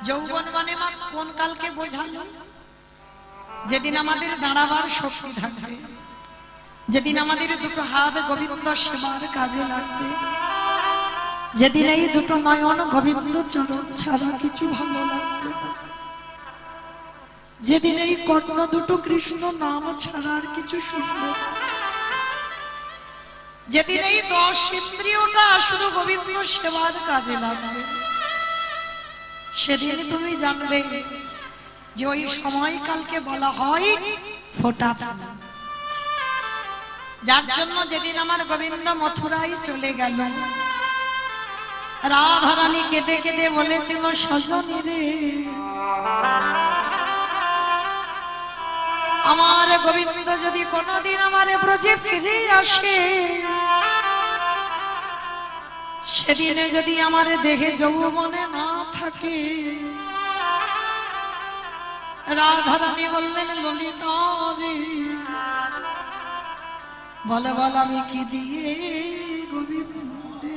যৌবন মানে কোন কালকে বোঝানো? যেদিন আমাদের দাঁড়াবার শক্তি থাকবে, যেদিন আমাদের দুটো হাত গোবিন্দ সেবার কাজে লাগবে, যেদিন এই দুটো নয়ন গোবিন্দ চরণ ছাড়া কিছু ভালো লাগবে না, যেদিন এই কর্ণ দুটো কৃষ্ণ নাম ছাড়া আর কিছু শুনবে না, যেদিন এই 10 ইন্দ্রিয়টা শুধু গোবিন্দ সেবার কাজে লাগবে, সেদিন তুমি জানবে যে ওই সময়কালকে বলা হয় ফোটা ফুল। যার জন্য যেদিন আমার গোবিন্দ মথুরায় চলে গেল, রাধারানী কেঁদে কেঁদে বলেছিল, সজনী রে, আমার গোবিন্দ যদি কোনদিন আমার ব্রজে ফিরে আসে, সেদিনে যদি আমার দেহে যৌবনে না থাকে। রাধারানী বললেন, ললিতা রে, বলে বল আমি কি দিয়ে গোবিন্দে।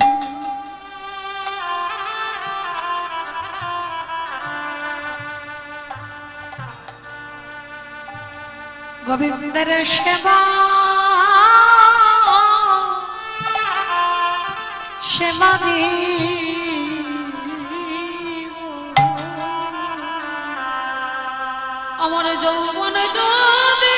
গোবিন্দের সেবা সেবা আমার যৌবনে যদি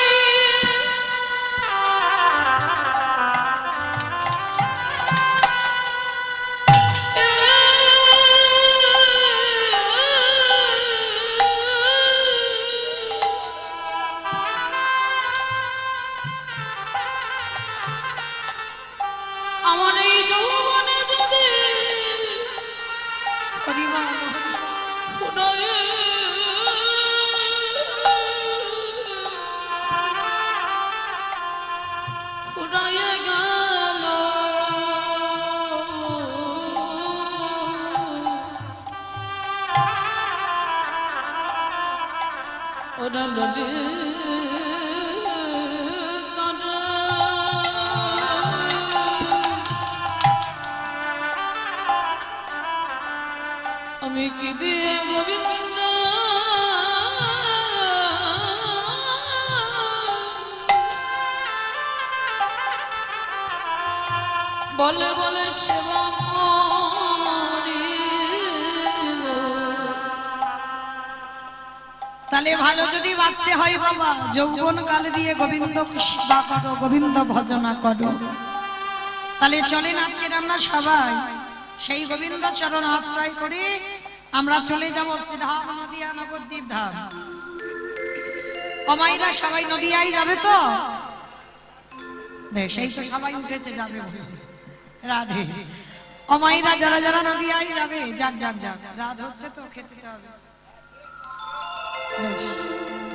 ওরা ললে আমি কি দিয়ে গোবিন্দ বলে বলে সেবা করি। তাহলে ভালো যদি বাঁচতে হয় বাবা, যৌবন কাল দিয়ে গোবিন্দ সেবা করো, গোবিন্দ ভজনা করো। তাহলে চলেন আজকের আমরা সবাই সেই গোবিন্দ চরণ আশ্রয় করে আমরা চলে যাব শ্রীধাম নদিয়া নবদ্বীপ ধাম। অমাইরা সবাই নদিয়ায় যাবে তো? বেশ, এই তো সবাই উঠেছে যাবে বলে। রাধে। অমাইরা যারা যারা নদিয়ায় যাবে, যাক যাক যাক, রাত হচ্ছে তো খেতে হবে।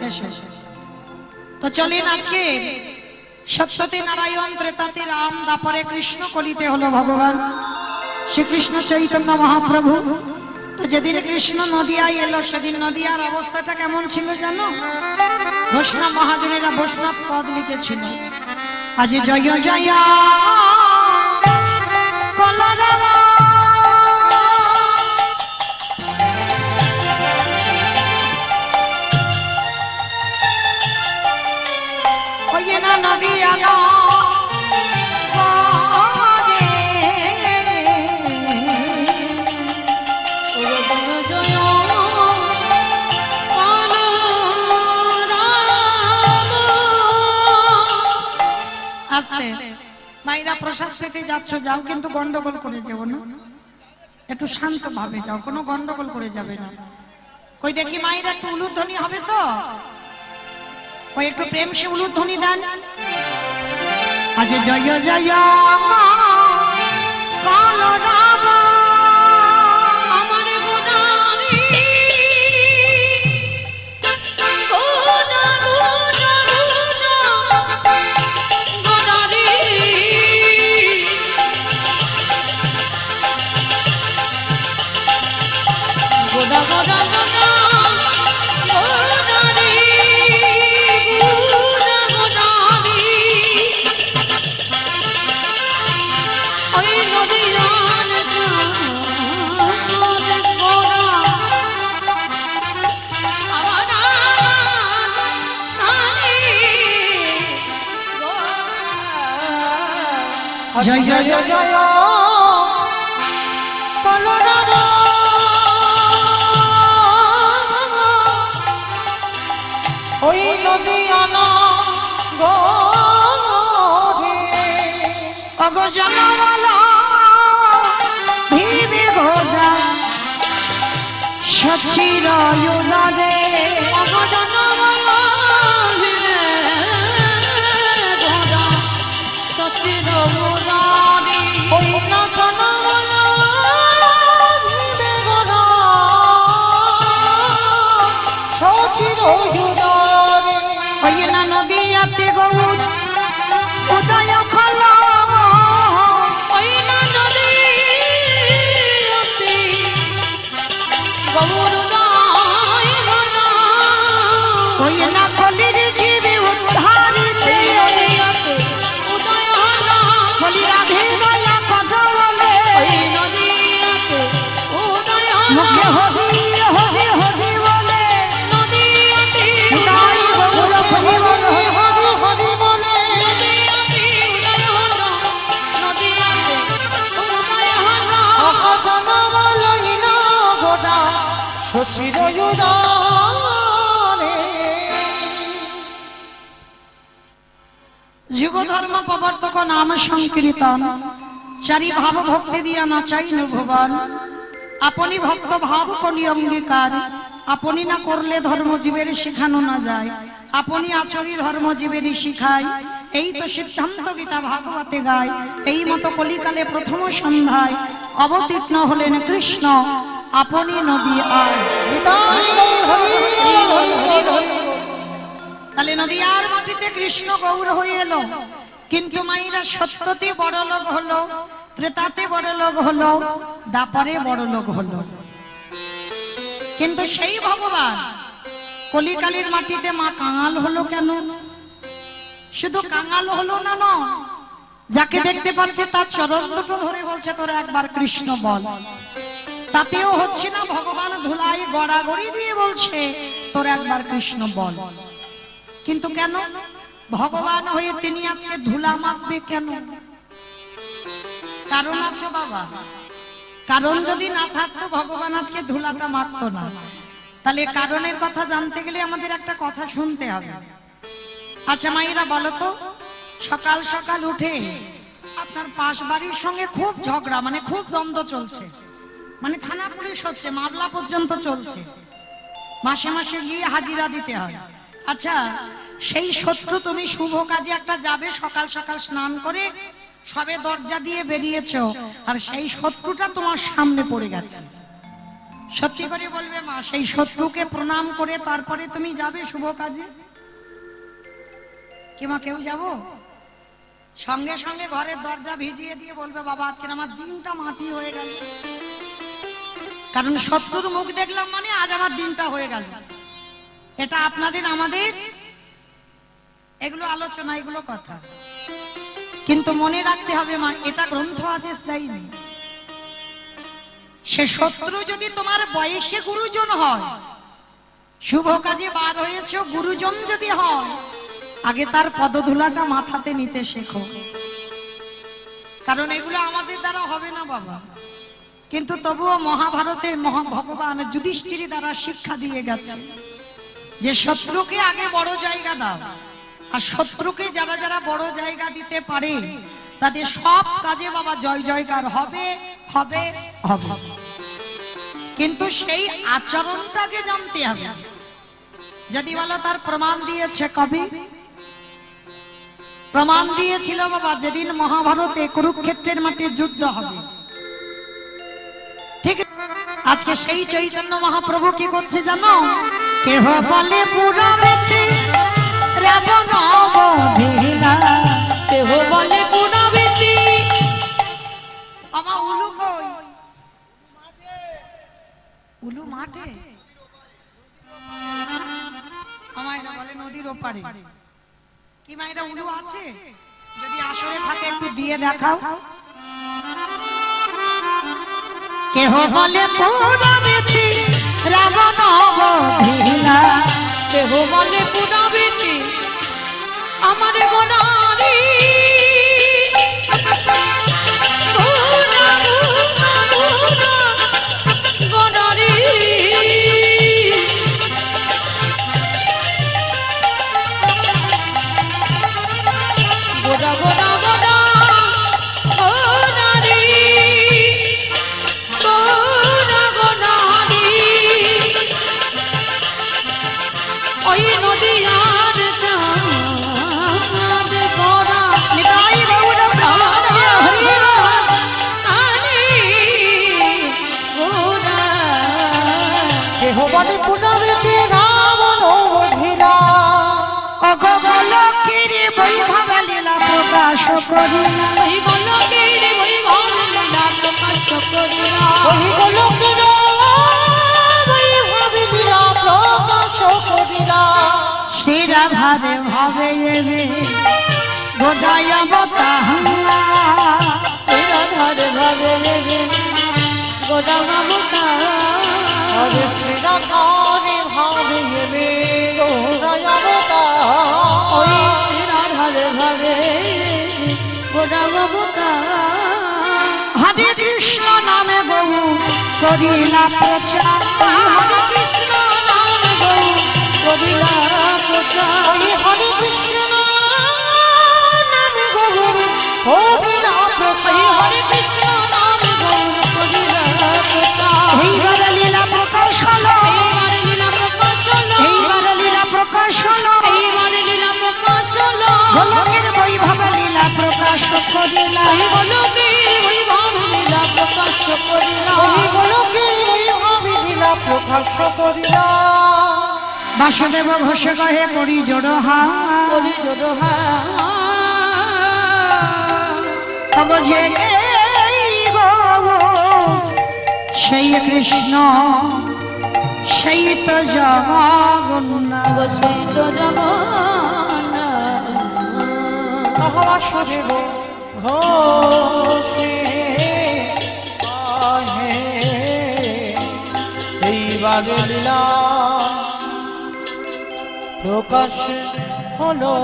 বেশ, বেশ, বেশ। তো চলেন আজকে সত্যতে নারায়ণ, ত্রেতাতে রাম, দাপরে কৃষ্ণ, কলিতে হলো ভগবান শ্রীকৃষ্ণ চৈতন্য মহাপ্রভু। তো যেদিন কৃষ্ণ নদিয়ায় এলো সেদিন নদিয়ার অবস্থাটা কেমন ছিল জানো? বৈষ্ণব মহাজনেরা বৈষ্ণব পদ লিখেছিল, আজ জয় জয় কলরব ওই না নদিয়া মাইরা প্রসাদ পেতে যাচ্ছ, যাও কিন্তু গন্ডগোল করে যাবো না, একটু শান্ত ভাবে যাও, কোনো গন্ডগোল করে যাবে না। কই দেখি মাইরা একটু উলুধ্বনি হবে তো, ওই একটু প্রেম সে উলুধ্বনি দেন। আজ জয় জয় কলরব আমার গোনারি গোনা গোনা গোনা গোনারি গোনা গোনা গোনা গোনারি গোনা গোনারি ওই নদিয়ার গোনা আমার নানি জয় জয় জয় জয় কলরব ওই নদিয়ানা গোধে অগজনওয়ালা ভিবে গোজা সচির উদরে অগজনওয়ালা ভিড়ে গোনা শশীর মুরারি ওই নাচনওয়ালা ভিবে গোধা সচির উদরে ওই না নদিয়াতে গৌর উদয় খলা ওই না নদীতে গৌরদাই ঘনা ওই না কলির জীবে উদ্ধারিতে নদীতে উদয় হলা বলি রাধে বলা কথা বলে ওই নদীতে উদয় মুখে হলা হরি হরি হরি বলে নদীতে তাই গৌর হরি বল হরি হরি হরি বলে নদীতে উদয় হলা নদীতে উদয় হলা অকজনওয়ালা ইনা গোধা সচির উদরে যুগ ধর্ম প্রবর্তক নাম সংকীর্তন চারি ভাব ভক্তি দিয়া নাচাইন ভুবন আপনি ভক্ত ভাব করি অঙ্গীকার আপনি না করলে ধর্ম জীবের শেখানো না যায় আপনি আচরি ধর্ম জীবেরই শিখায় এই তো সিদ্ধান্ত গীতা ভাগবতে গায় এই মতো কলিকালে প্রথম সন্ধ্যায় অবতীর্ণ হলেন কৃষ্ণ আপনি নদী আয় নিতাই গৌর হরি হরি তাহলে নদিয়ার মাটিতে কৃষ্ণ গৌর হয়ে এলো, কিন্তু মাইরা সত্যতে বড় লোক হলো, ত্রেতাতে বড় লোক হলো, দাপরে বড় লোক হলো। কিন্তু সেই ভগবান কলিকালের মাটিতে মা কাঙাল হলো কেন? শুধু কাঙাল হলো না, যাকে দেখতে পাচ্ছে তার চরণ দুটো ধরে বলছে তোরা একবার কৃষ্ণ বল। তাতেও হচ্ছে না, ভগবান ধুলাই গড়াগড়ি দিয়ে বলছে তোরা একবার কৃষ্ণ বল। কিন্তু কেন? ভগবান হয়ে তিনি আজকে ধুলা মাখবে কেন? কারণ আছে বাবা। কারণ যদি না থাকতো ভগবান আজকে ধুলাটা মাখতো না। তাহলে কারণের কথা জানতে গেলে আমাদের একটা কথা শুনতে হবে। আচ্ছা মায়েরা বলো তো, সকাল সকাল উঠে আপনার পাশ বাড়ির সঙ্গে খুব ঝগড়া, মানে খুব দ্বন্দ্ব চলছে, মানে থানা পুলিশ হচ্ছে, মামলা পর্যন্ত চলছে, মাসে মাসে গিয়ে হাজিরা দিতে হয়। আচ্ছা সেই শত্রু তুমি শুভ কাজে একটা যাবে, সকাল সকাল স্নান করে সবে দরজা দিয়ে বেরিয়েছো, আর সেই শত্রুটা তোমার সামনে পড়ে গেছে। সত্যি করে বলবে মা, সেই শত্রুকে প্রণাম করে তারপরে তুমি যাবে শুভ কাজে? কি মা কেউ যাব? সঙ্গে সঙ্গে ঘরের দরজা ভিজিয়ে দিয়ে বলবে বাবা আজকে আমার দিনটা মাটি হয়ে গেল, কারণ শত্রুর মুখ দেখলাম মানে আজ আমার দিনটা হয়ে গেল। এটা আপনাদের আমাদের এগুলো আলোচনা, এগুলো কথা, কিন্তু মনে রাখতে হবে মা, এটা গ্রন্থ আদেশ দেয়নি। সে শত্রু যদি তোমার বয়সে গুরুজন হয়, শুভ কাজে বার হয়েছ, গুরুজন যদি হয়, আগে তার পদধূলাটা মাথাতে নিতে শেখো, কারণ এগুলো আমাদের দ্বারা হবে না বাবা। কিন্তু তবুও মহাভারতে ভগবান যুধিষ্ঠির দ্বারা শিক্ষা দিয়ে গেছে যে শত্রুকে আগে বড় জায়গা দাও, আর শত্রুকে যারা যারা বড় জায়গা দিতে পারে তাদের সব কাজে বাবা জয় জয়কার হবে হবে হবে। কিন্তু সেই আচরণটাকে জানতে হবে। যদি বলো তার প্রমাণ দিয়েছে কবি, প্রমাণ দিয়েছিল বাবা যেদিন মহাভারতে কুরুক্ষেত্রের মাঠে যুদ্ধ হবে। ঠিক আজকে সেই চৈতন্য মহাপ্রভু কি করছে জানো? কেহ বলে পুরাণেতে রাবণ বধিরা, কেহ বলে পুনবেতি। আমার উলু কই? উলু মাঠে, আমার বলে নদীর ওপারে। কি মায়েরা উলু আছে? যদি আসরে থাকে একটু দিয়ে দেখাও। কেহ বলে পুরাণেতে রাবণ বধিরা, কেহ বলে পুনবেতি আমার গনারি। গনারি গোদা গোদা গোদা গনারি, গোদা গনারি। ওই নদীয়ার চাঁদ গোরা নিতাই গৌর কেহ বলে পুনবেতে রাবণ বধিরা, অগবলকির বৈভব লীলা প্রকাশ করিলা। ওই গোলকের বৈভব লীলা প্রকাশ করিলা। ওই গোলকের বৈভব লীলা প্রকাশ করিলা। শ্রী রাধারে ভাবে এবে গোদায় বতাহা, শ্রীরাধার ভাবে রে গোদা মমতা। হরে শ্রী রাধারে ভাবে এবে গোদায় বতাহা। ওই শ্রীরাধার ভাবে গোদা মমতা। হরে কৃষ্ণ নামে বহু করিলা প্রচার, হরে কৃষ্ণ নাম গৌ কবিলা প্রচার। ওই হরে কৃষ্ণ নাম গৌর কবিলা প্রচার। হরে কৃষ্ণ নাম গৌ কবিলা প্রচার। এইবার লীলা প্রকাশ হলো, এইবার লীলা প্রকাশ হলো। এইবার লীলা প্রকাশ হলো, এইবার লীলা প্রকাশ হলো। গোলকের বৈভব লীলা প্রকাশ করিলা। ওই গোলকের বৈভব লীলা প্রকাশ করিলা। ওই গোলকের বৈভব লীলা প্রকাশ করিলা। বাসুদেব ঘোষ কহে করি জোড়হা, করি জোড়হা। অগজে এই গো সেই কৃষ্ণ সেই তো জগন্নাথ। গো শ্রেষ্ঠ জগন্নাথ বাসুদেব ঘোষে কহে এইবার লীলা প্রকাশ হলো।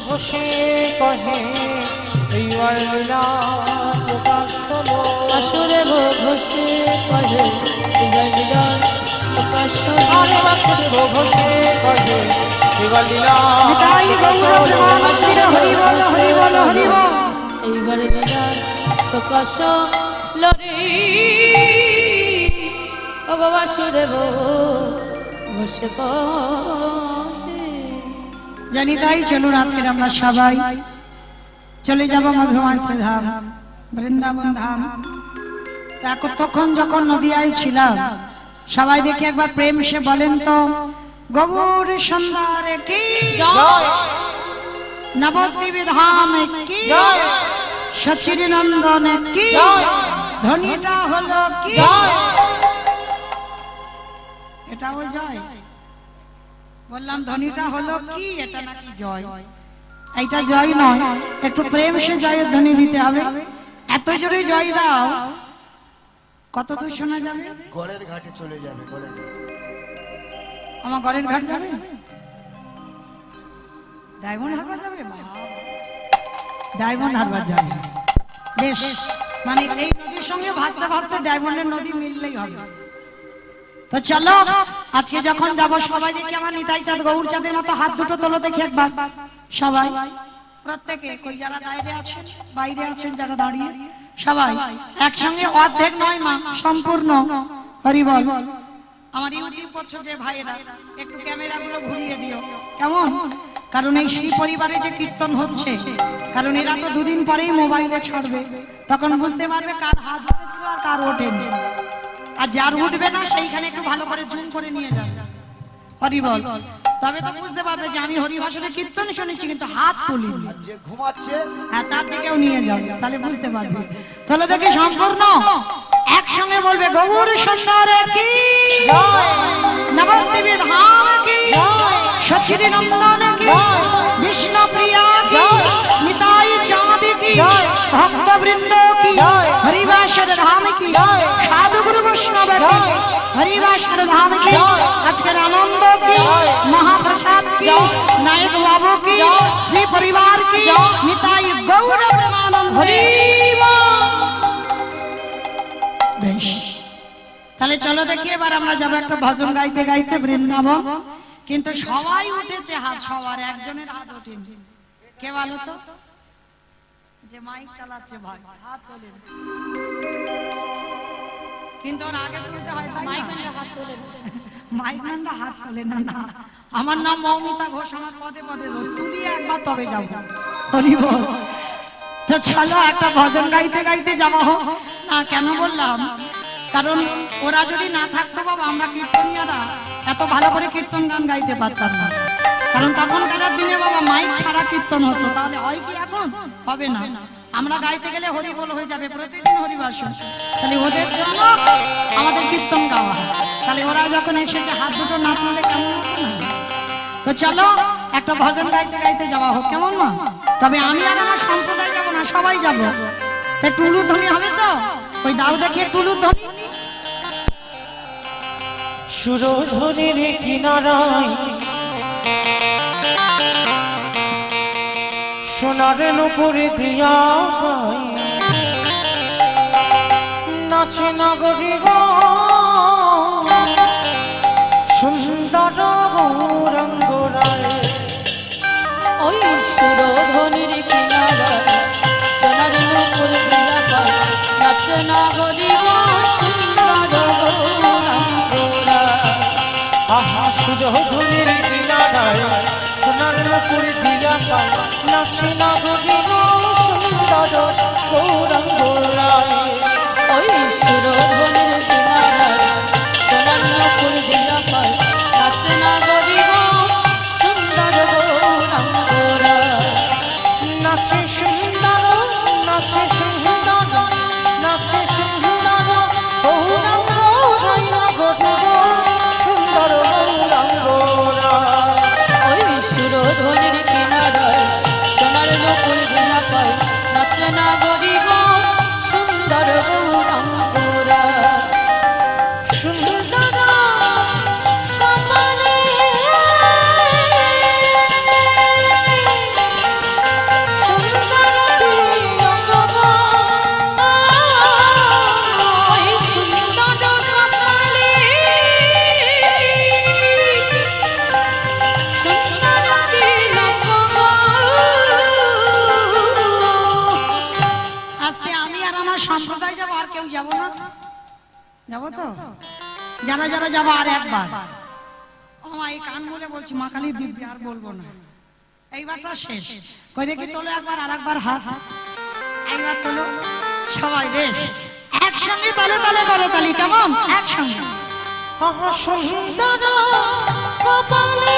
ঘোষে কহে এইবার লীলা প্রকাশ হলো। বাসুদেব ঘোষে কহে এইবার লীলা প্রকাশ হলো। আরে বাসুদেব ঘোষে কহে এইবার লীলা নিতাই গৌর প্রেমানন্দ হরি বল হরি বল হরি বল। এইবার লীলা প্রকাশ হলো রে। ও গো বাসুদেব ঘোষে কহে। জানি তাই চলুন আজকের আমরা সবাই চলে যাব মধুমাশ্রী ধাম, বৃন্দাবন ধাম। তখন যখন নদিয়ায় ছিলাম, সবাই দেখে একবার প্রেম সে বলেন তো, গৌর সুন্দর কি জয় নবদ্বীপ ধাম কি জয় সচির নন্দন কি জয় ধ্বনিটা হলো কি। জয় এটাও জয় বললাম, ধ্বনিটা হলো কি, এটা নাকি জয়? এইটা জয় নয়, একটু প্রেম সে জয়ের ধ্বনি দিতে হবে। এত জোরে জয় দাও, কত দূর শোনা যাবে? গড়ের ঘাটে চলে যাবে, গড়ের ঘাটে। আমার গড়ের ঘাট যাবে, ডায়মন্ড হারবার যাবে, ডায়মন্ড হারবার যাবে। বেশ, মানে এই নদীর সঙ্গে ভাসতে ভাসতে ডায়মন্ডের নদী মিললেই হবে। তো চলো আজকে যখন যাব সবাই দেখি আমার নিতাই চাঁদ গৌর চাঁদের মতো হাত দুটো তোলো দেখি একবার সবাই, প্রত্যেকে, কই যারা বাইরে আছেন, বাইরে আছেন যারা দাঁড়িয়ে, সবাই একসঙ্গে, অর্ধেক নয় মা, সম্পূর্ণ হরি বল। আমার ইউটিউব করছো যে ভাইয়েরা, একটু ক্যামেরাগুলো ঘুরিয়ে দিও, কেমন? কারণ এই শ্রী পরিবারে যে কীর্তন হচ্ছে, কারণ এরা তো দুদিন পরেই মোবাইলে ছাড়বে, তখন বুঝতে পারবে কার হাত উঠেছিল আর কার ওঠেনি। আর যার উঠবে না সেইখানে একটু ভালো করে জুম করে নিয়ে যাবে, হরি বল। তবে তো বুঝতে পারবে যে আমি হরিভাষণে কীর্তন শুনেছি কিন্তু হাত তুলিনি। আর যে ঘুমাচ্ছে হ্যাঁ, তার দিকেও নিয়ে যাবে, তাহলে বুঝতে পারবে। তাহলে দেখি সম্পূর্ণ একসঙ্গে বলবে, গৌর সুন্দর কি নবদ্বীপ ধাম কি সচির নন্দন কি বিষ্ণু প্রিয়া কি নিতাই চাঁদ কি ভক্ত বৃন্দ কি হরিবাসর ধাম কি সাধু গুরু বৈষ্ণব কি হরিবাসর ধাম কি আজকের আনন্দ কি মহাপ্রসাদ কি নায়ক বাবু কি শ্রী পরিবার কি নিতাই গৌর প্রেমানন্দ হরি বল। বেশ, তাহলে চলো দেখি এবার আমরা যাবো একটা ভজন গাইতে গাইতে বৃন্দাবন। কিন্তু সবাই উঠেছে হাত, সবার একজনের হাত ওঠেনি। কে বলো তো? যে মাইক চালাচ্ছে ভাই, হাত তোলেন। কিন্তু ওর আগে তুলতে হয়, তাই মাইক না? নিয়ে হাত তোলে। মাইক ম্যানরা হাত তোলে না। না, আমার নাম মৌমিতা ঘোষ, আমার পদে পদে দোষ, তুলিয়ে একবার তবে যাবো, হরি বল। তো চলো একটা ভজন গাইতে গাইতে যাবো না। কেন বললাম? কারণ ওরা যদি না থাকতো বাবা, আমরা কীর্তনিয়ারা এত ভালো করে কীর্তন গান গাইতে পারতাম না। কারণ তখনকার দিনে বাবা মাইক ছাড়া কীর্তন হতো, তাহলে হয় কি? এখন হবে না। আমরা গাইতে গেলে হরি বল হয়ে যাবে, প্রতিদিন হরিবাসন। তাহলে ওদের জন্য আমাদের কীর্তন গাওয়া হয়। তাহলে ওরা যখন এসেছে হাত দুটো না তুললে কেমন হতো না? তো চলো একটা ভজন গাইতে গাইতে যাওয়া হোক, কেমন মা? তবে আমি আর আমার সম্প্রদায় যাবো না, সবাই যাবো। তা টুলু ধ্বনি হবে তো? ওই দাও দেখে টুলু ধ্বনি। সুরধনির কিনারায় সোনার নুপুর দিয়া নাচে নগরী গো সুন্দর গৌরাঙ্গরায়। ওই সুরধনির কিনারায় সোনার নুপুর দিয়া পায় নাচে না গরিব সুন্দর গৌরাঙ্গরা। আহা সুরধুনির কিনারায় সোনার নুপুর দিয়া পায় নাচে না গরিব সুন্দর গৌরাঙ্গরায়। ওই সুরধনির কিনারায় সোনার নুপুর দিয়া পায় নাচে না গরিব সুন্দর গৌরাঙ্গরা। নাচে সুন্দর নাচে সুন্দর নাচে সুন্দর গৌরাঙ্গরায় গরিব সুন্দর গৌরাঙ্গরায়। ওই সুরধনির কিনারায় সোনার নুপুর দিয়া পায় নাচে না গরিব সুন্দর গৌরাঙ্গরা। সুন্দর কপালে সুন্দর ওই সুন্দর কপালে সুন্দর তিলক গো। আজকে আমি আর আমার সম্প্রদায় যাবো, আর কেউ যাবো না? যাবো তো? যারা যারা যাবো আর একবার। ও মা, এই কান বলে বলছি মা কালী দিব্যি, আর বলবো না, এইবারটা শেষ। কই দেখি তোলো একবার, আর একবার হাত, একবার তোলো সবাই, বেশ একসঙ্গে তালে তালে করো তালি, কেমন? একসঙ্গে। আহা সুন্দর কপালে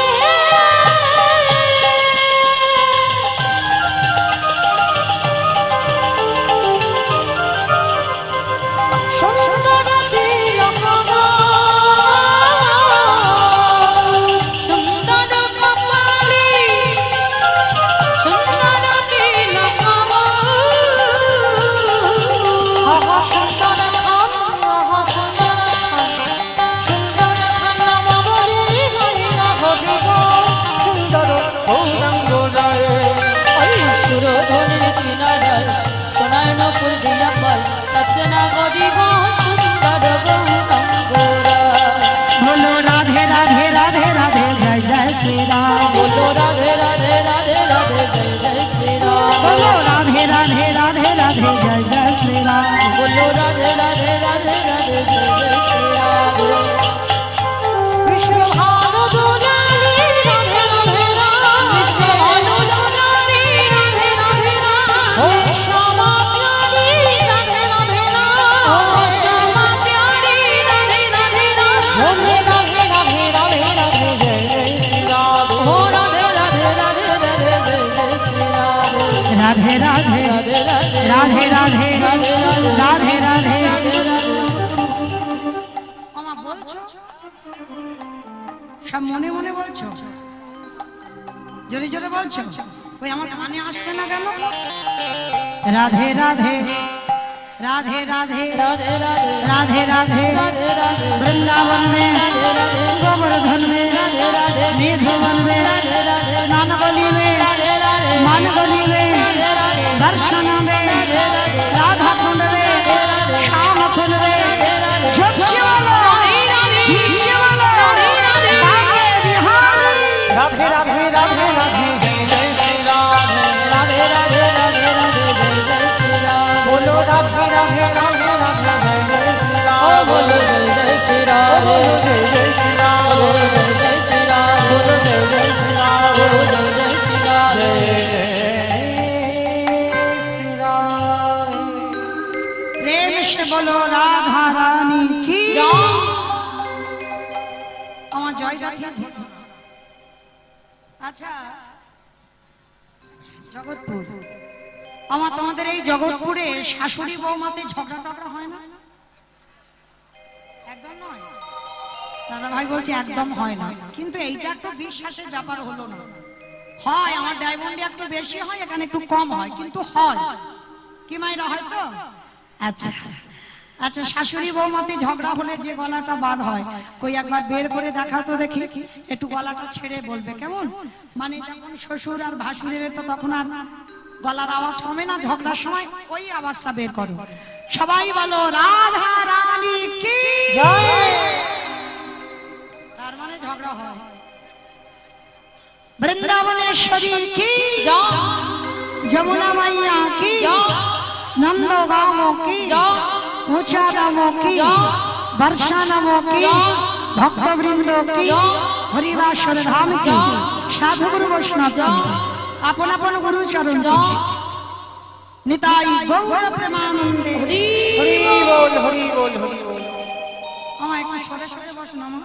সুন্দর তিলক সুন্দর কপালে সুন্দর তিলক গো। আহা সুন্দর খান আহা সুন্দর খান সুন্দর খান নবরী হইনা ঘটিব সুন্দর গৌরাঙ্গরায়। ওই সুরধনির কিনারায় সোনার নুপুর দিয়া পায় নাচে না গরিব সুন্দর গৌরাঙ্গরা। বলো রাধে রাধে রাধে রাধে জয় জয় শ্রী রাম। বলো রাধে রাধে রাধে রাধে জয় জয় শ্রীরাম। বলো রাধে রাধে রাধে রাধে জয় জয় শ্রী রাম। বলো রাধে রাধে রাধে রাধে জয় জয় শ্রীরাম। কৃষ্ণ ভানু দুলালী রাধে রাধে রাম। কৃষ্ণ ভানু দুলালী রাধে রাধে রাম। ও শ্যামা প্যারি রাধে রাধে ও রাম। শ্যামা প্যারি রাধে রাধে রাম। রাধে রাধে রাধে রাধে রাধে জয় জয় শ্রী রাম। ও রাধে রাধে রাধে রাধে জয় জয় শ্রীরাম। রাধে রাধে রাধে রাধে রাধে রাধে রাধে রাধে। আমা বলছো সব মনে মনে বলছো, জোরে জোরে বলছো, ওই আমার কানে আসছে না কেন? রাধে রাধে রাধে রাধে রাধে রাধে राधे राधे राधे राधे वृंदावन में गोवर्धन में निधिवन में नानगली में मानगली में दर्शन में राधा कुंड में श्याम कुंड में झुक्ष्यवाला भिक्षवाला बागे बिहारी। राधे राधे राधे राधे जय जय श्री राम। राधे राधे राधे राधे जय जय श्रीराम। बोलो राधे राधे राधे राधे जय जय श्री राम। ओ बोलो जय जय श्रीराम। बोलो जय जय श्री राम। बोलो जय जय श्रीराम। बोलो जय जय श्री राम। बोलो जय जय श्रीराम। जय श्री राम। प्रेम से बोलो राधा रानी की আমার জয়টা ঠিক ঠিক না। আচ্ছা জগৎপুর, আমার তোমাদের এই জগৎপুরে শাশুড়ি বৌমাতে ঝগড়া টগড়া হয় না? একদম নয়। দাদা ভাই বলছে একদম হয় না, কিন্তু এইটা একটু বিশ্বাসের ব্যাপার হলো না। হয় আমার ডায়মন্ডে একটু বেশি হয়, এখানে একটু কম হয়, কিন্তু হয়। কি মাইরা হয় তো? আচ্ছা আচ্ছা, শাশুড়ি বৌমাতে ঝগড়া হলে যে গলাটা বার হয়, কই একবার বের করে দেখাও তো দেখি, একটু গলাটা ছেড়ে বলবে কেমন? মানে যখন শ্বশুর আর ভাসুরের, তো তখন আর গলার আওয়াজ কমে না ঝগড়ার সময়, ওই আওয়াজটা বের করো। সবাই বলো রাধা রানী কি জয়। তার মানে ঝগড়া হয়। বৃন্দাবনেশ্বরী কি জয়। যমুনা মাইয়া কি নন্দ গাম কি ऊंचा नामों की वर्षा नामों की भक्त वृंदों की हरिवासर धाम की साधु गुरु वैष्णव की अपन अपन गुरु चरण की निताई गौर प्रेमानंदे হরি বল হরি বল হরি বল। আমার একটু সরে সরে বসুন, আমার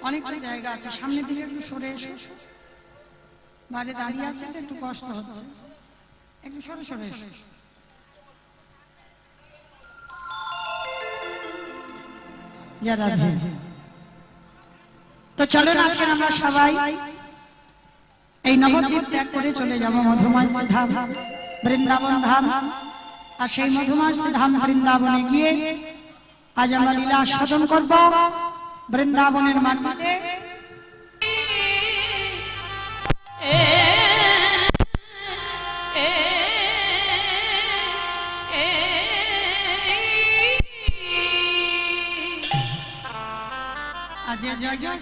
অনেকটা জায়গা আছে, সামনের দিকে একটু সরে এসো, বাইরে দাঁড়িয়ে আছে তো একটু কষ্ট হচ্ছে, একটু সরে সরে এসো। তো চলো আজকে আমরা সবাই এই নবদ্বীপ ত্যাগ করে চলে যাব মধুময় ধাম বৃন্দাবন ধাম। আর সেই মধুময় ধাম বৃন্দাবনে গিয়ে আজ আমরা লীলা আস্বাদন করব বৃন্দাবনের মাটিতে। আজ জয় জয়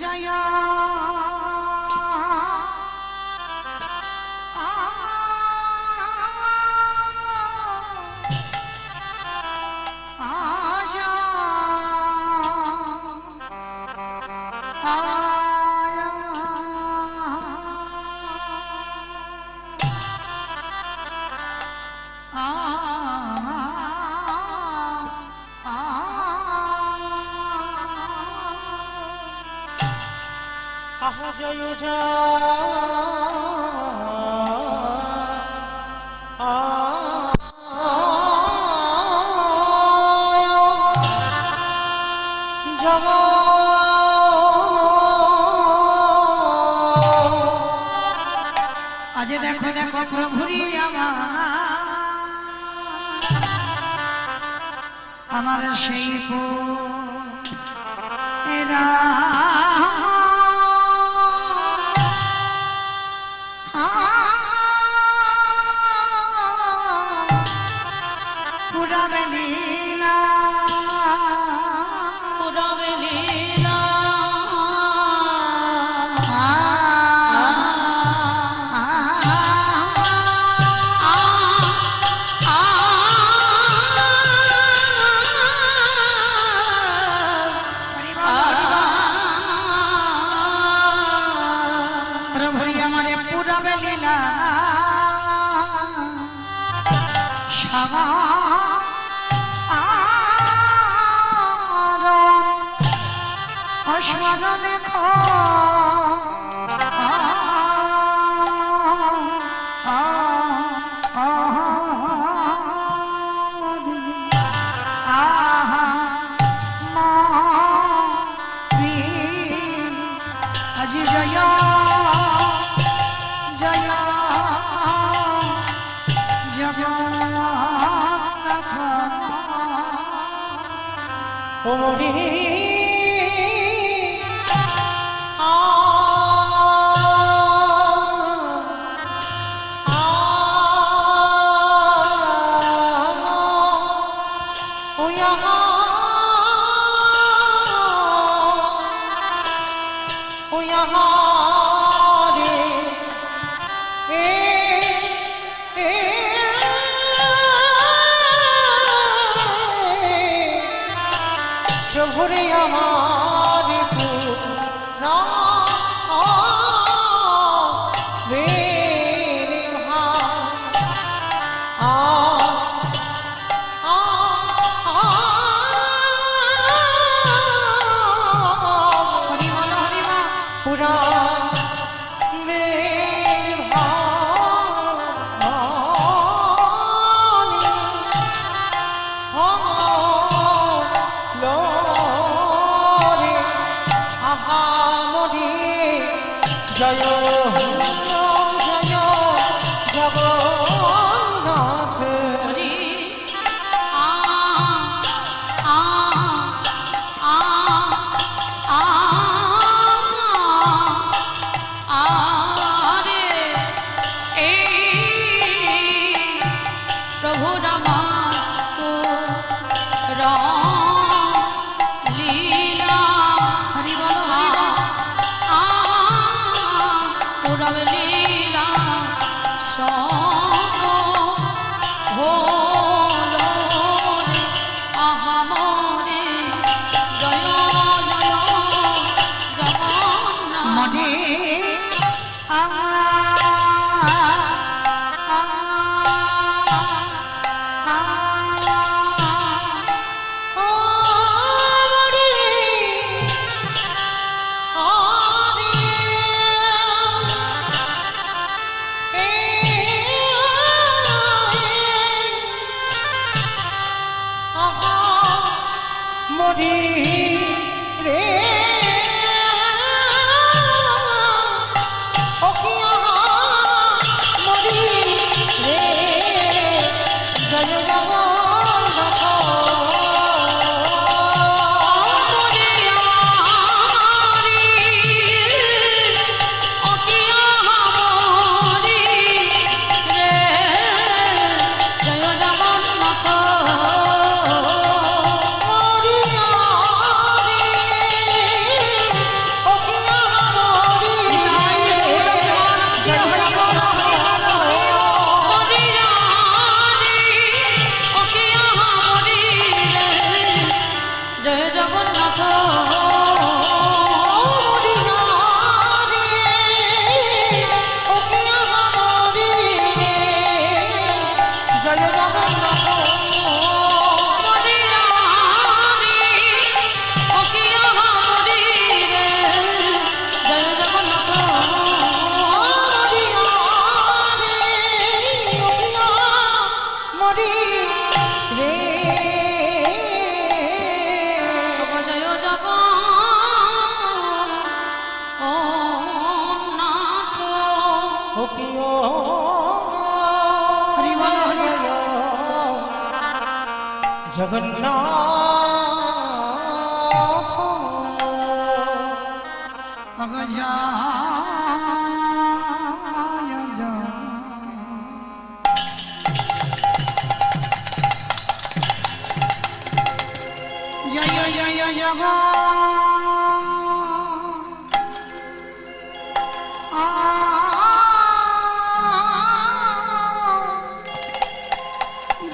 আহা জয় জগ আজ দেখো দেখো প্রভুরি আমার সেই এরা পুরাবে লীলা পুরাবে লীলা প্রভুরি আমারে পুরাবে লীলা সবা স্মরণে আজি জয় জয় জগন্নাথ ওমরি প্রভুরে আমার পুরা মেরে পুরা জয় জয় জগন্নাথ হরি আ আ আ আ আরে এই প্রভু রামা তো লীলা হরি বল পুরাবে জগন্নাথ জয় জয় জগ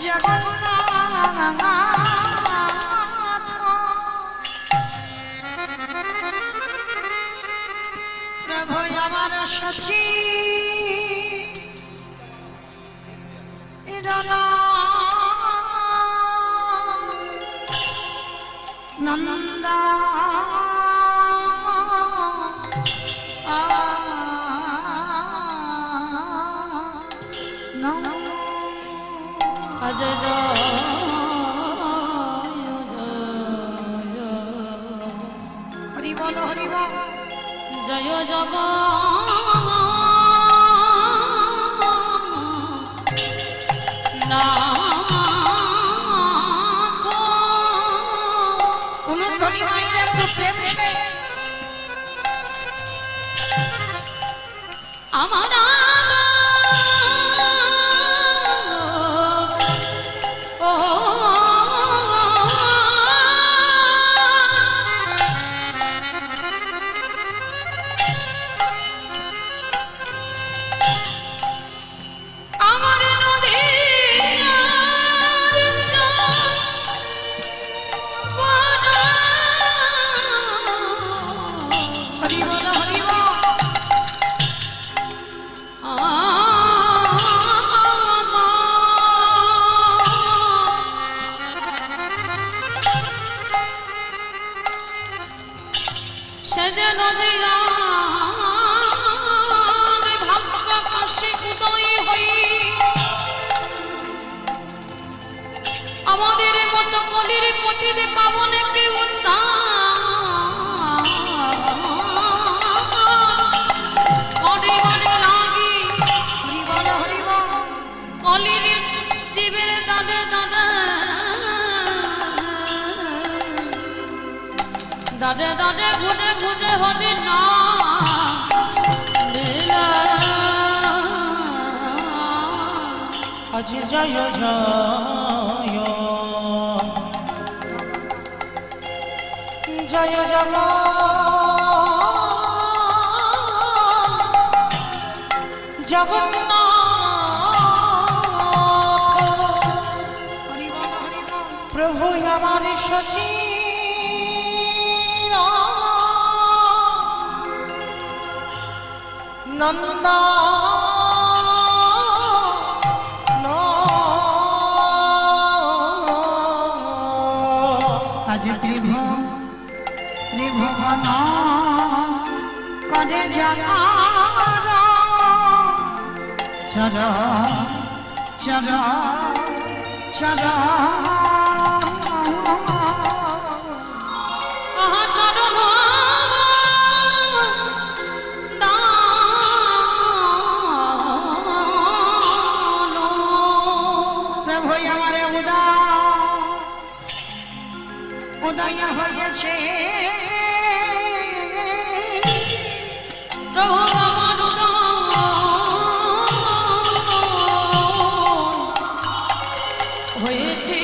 জগন্নাথ প্রভু আমার সচি নন্দা জয় জয় হরি বল হরি বল জয় জগ অনুধ্বনি মাইলে একটু প্রেম সে আমার হরি বল হরি বল সেজে নদীরা ভাগ্য কাশি উদয় হই আমাদের মতো কলির পতিতে পাবন কে হরি বল হরি বল কলির জীবের দানে দানে দানে দানে ঘুরে ঘুরে হরি না আজ জয় জয় জয় জগ জগন্নাথ হরি বল হরি বল প্রভু আমার সচি নন্দ আজ ত্রিভুবন করে জাগার চর চর চর আহা চরণ প্রভু আমার উদয় হয়েছে প্রভু আমার হয়েছে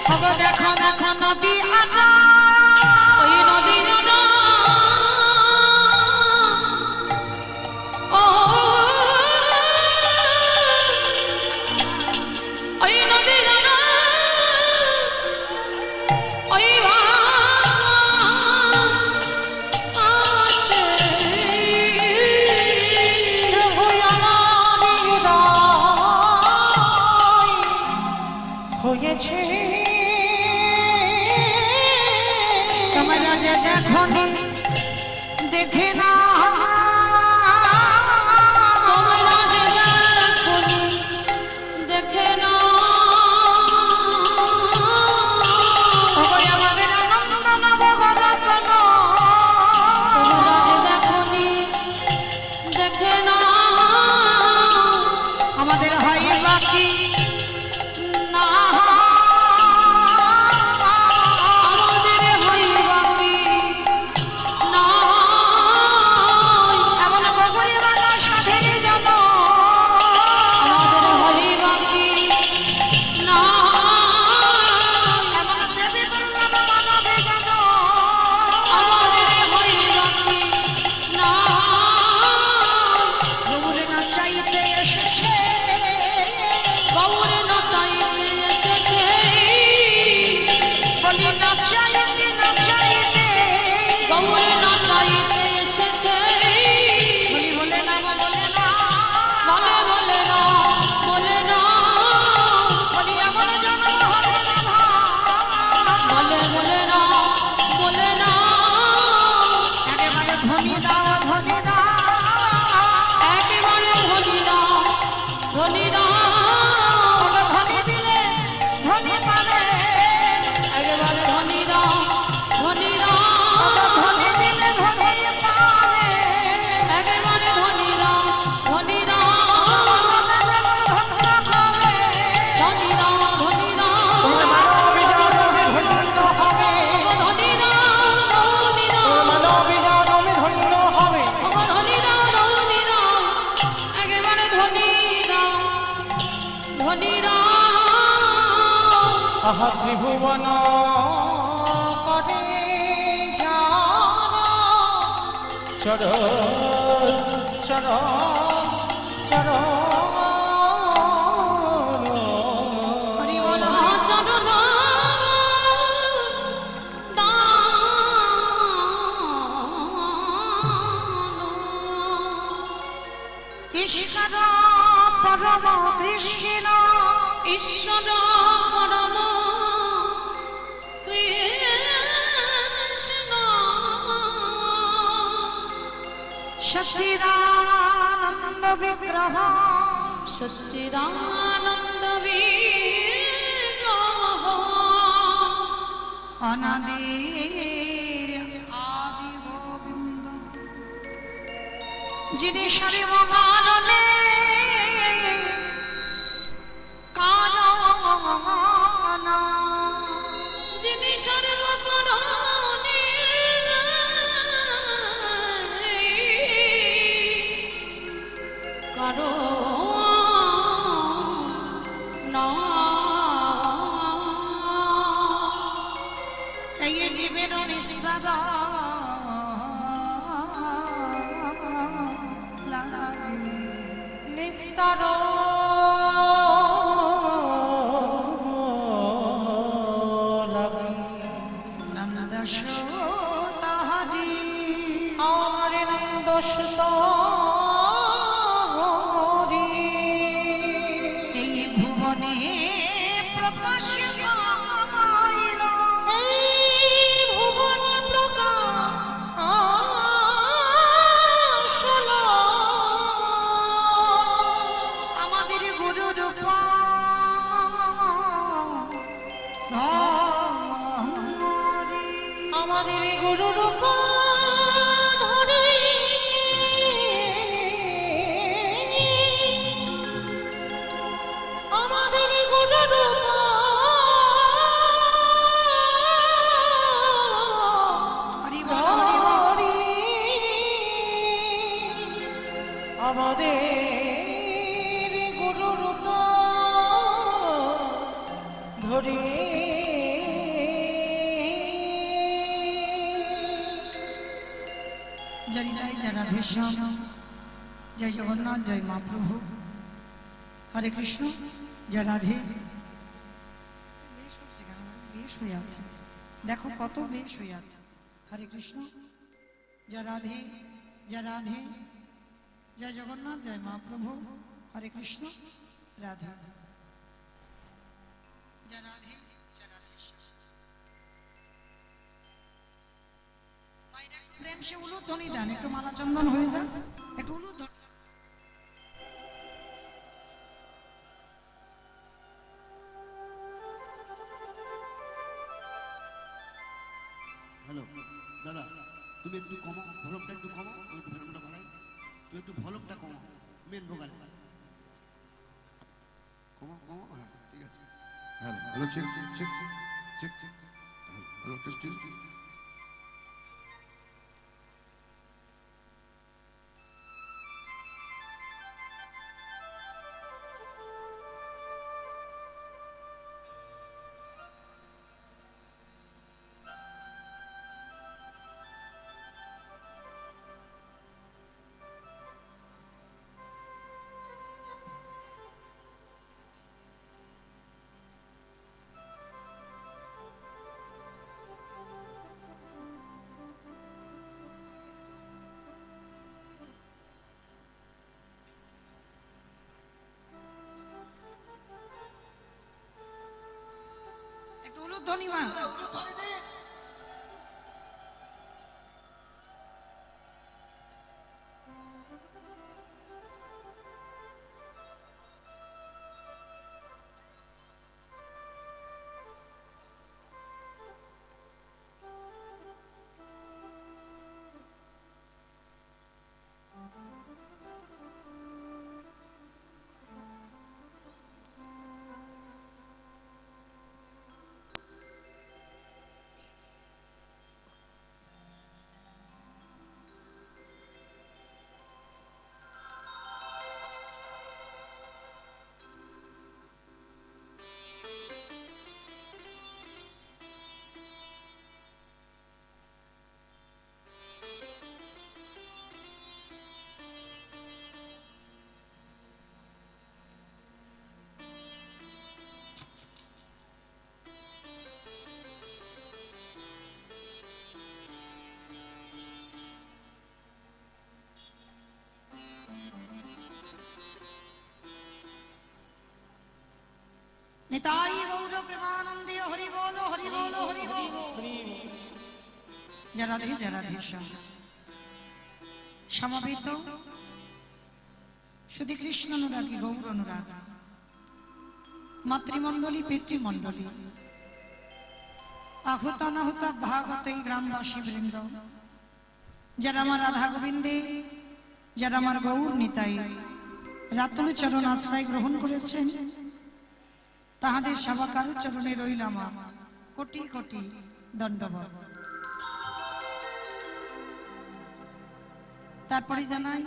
খবর দেখো দেখো নদী আনা ওই নদী জানা ও ওই নদী জানা ওই আসে প্রভু আমার হৃদয় হয়েছে তোমরা যে দেখো দেখে না তোমরা যে দেখোনি দেখে না ওই আমাদের আনন্দ নবরত্ন তোমরা যে দেখোনি দেখে না আমাদের হয় বাকি না আমাদের হইবা কি না এমন বগরি বালা সাথে যাব আমাদের হইবা কি না এমন দেবী বললাম মানবে যাব আমাদের হইবা কি না গৌরে না চাইতে এসেছে গৌরে না চাইতে এসেছে বলি না চাইতে গৌরে না চাইতে এসেছে বলি বলে না বলে বলে না বলে না বলি আমার জন্ম হবে না বলে বলে না বলে না একেবারে ধনী দাও একেবারে ধনী দাও ধনী দাও ওকে ধনী দিলে ধনী পাবে একেবারে ধনী দাও ধনী দাও ওকে ধনী দিলে ধনী পাবে একেবারে ধনী দাও ধনী দাও ধনী দাও ধনী দাও অভিযান ধন্য হবে ধনী দাও ধনী দাও অভিযান ধন্য হবে ধনী দাও ধনী দাও একেবারে ধনী দাও ধনী দাও আহা ত্রিভুবন করে জানা চর চর চর হরি বল চরণ ঈশ্বর পরম কৃষ্ণ ঈশ্বর পরম কৃষ্ণ সচিদানন্দ বিগ্রহ সচ্চিদানন্দ বিগ্রহ অনাদির আদি গোবিন্দ যিনি সর্ব কারণে কারণ যিনি সর্বকরণে কারো না এই জীবের নিস্তার নিস্তার নন্দস তাহারি দোষ তোরি এই ভুবনে প্রকাশ পাইল, এই ভুবনে প্রকাশ হলো আমাদের গুরু রূপ আমাদের গুরু রূপ ধরে আমাদের গুরু রূপ ধরে আমাদের গুরু রূপ ধরে জয় জয় জয় রাধেশ্যাম, জয় জগন্নাথ, জয় মহাপ্রভু, হরে কৃষ্ণ, জয় রাধে। বেশ হচ্ছে কেন? বেশ হয়ে আছে, দেখো কত বেশ হয়ে আছে। হরে কৃষ্ণ, জয় রাধে, জয় রাধে, জয় জগন্নাথ, জয় মহাপ্রভু, হরে কৃষ্ণ, রাধে, জয় রাধে, জয় রাধেশ্যাম। প্রেম সে উলুধ্বনি দেন, একটু মালা চন্দন হয়ে যায়, একটু উলুধ্বনি। হ্যালো দাদা, তুমি একটু কমাও ভলুমটা, একটু কমাও, আমি একটু ভলুমটা বাড়াই, তুমি একটু ভলুমটা কমাও, মেন ভোকালে কমাও কমাও। হ্যাঁ ঠিক আছে। Hello hello, check check check check check, hello testing. একটু উলুধ্বনি মা। নিতাই গৌর প্রেমানন্দে, হরি বল হরি বল হরি বল। জয় রাধে, জয় রাধেশ্যাম। সমবেত শুধু কৃষ্ণ অনুরাগী, গৌর অনুরাগ, মাতৃমণ্ডলী, পিতৃমণ্ডলী, আহুত অনাহুত ভাগবত এই গ্রামবাসী বৃন্দ, যারা আমার রাধা গোবিন্দে, যারা আমার গৌর নিতাই রাতুল চরণ আশ্রয় গ্রহণ করেছেন, তাহাদের সবাকার চরণে রইলাম কোটি কোটি দণ্ডবত। তারপরে জানাই,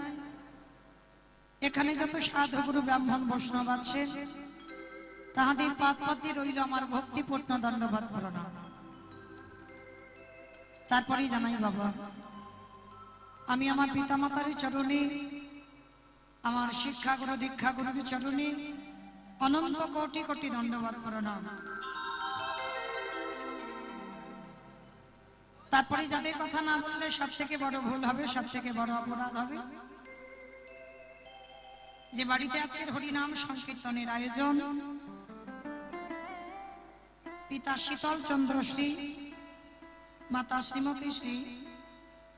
এখানে যত সাধু গুরু ব্রাহ্মণ বৈষ্ণব আছে, তাহাদের পাদ পদ্মে রইল আমার ভক্তিপূর্ণ দণ্ডবত প্রণাম। তারপরে জানাই বাবা, আমি আমার পিতামাতার চরণে, আমার শিক্ষা গুরু দীক্ষা গুরুর চরণে অনন্ত কোটি কোটি দণ্ডবত প্রণাম। তারপরে যাদের কথা না বললে সব থেকে বড় ভুল হবে, সব থেকে বড় অপরাধ হবে। যে বাড়িতে আজকের হরিনাম সংকীর্তনের আয়োজন, পিতা শীতল চন্দ্র শ্রী, মাতা শ্রীমতী শ্রী,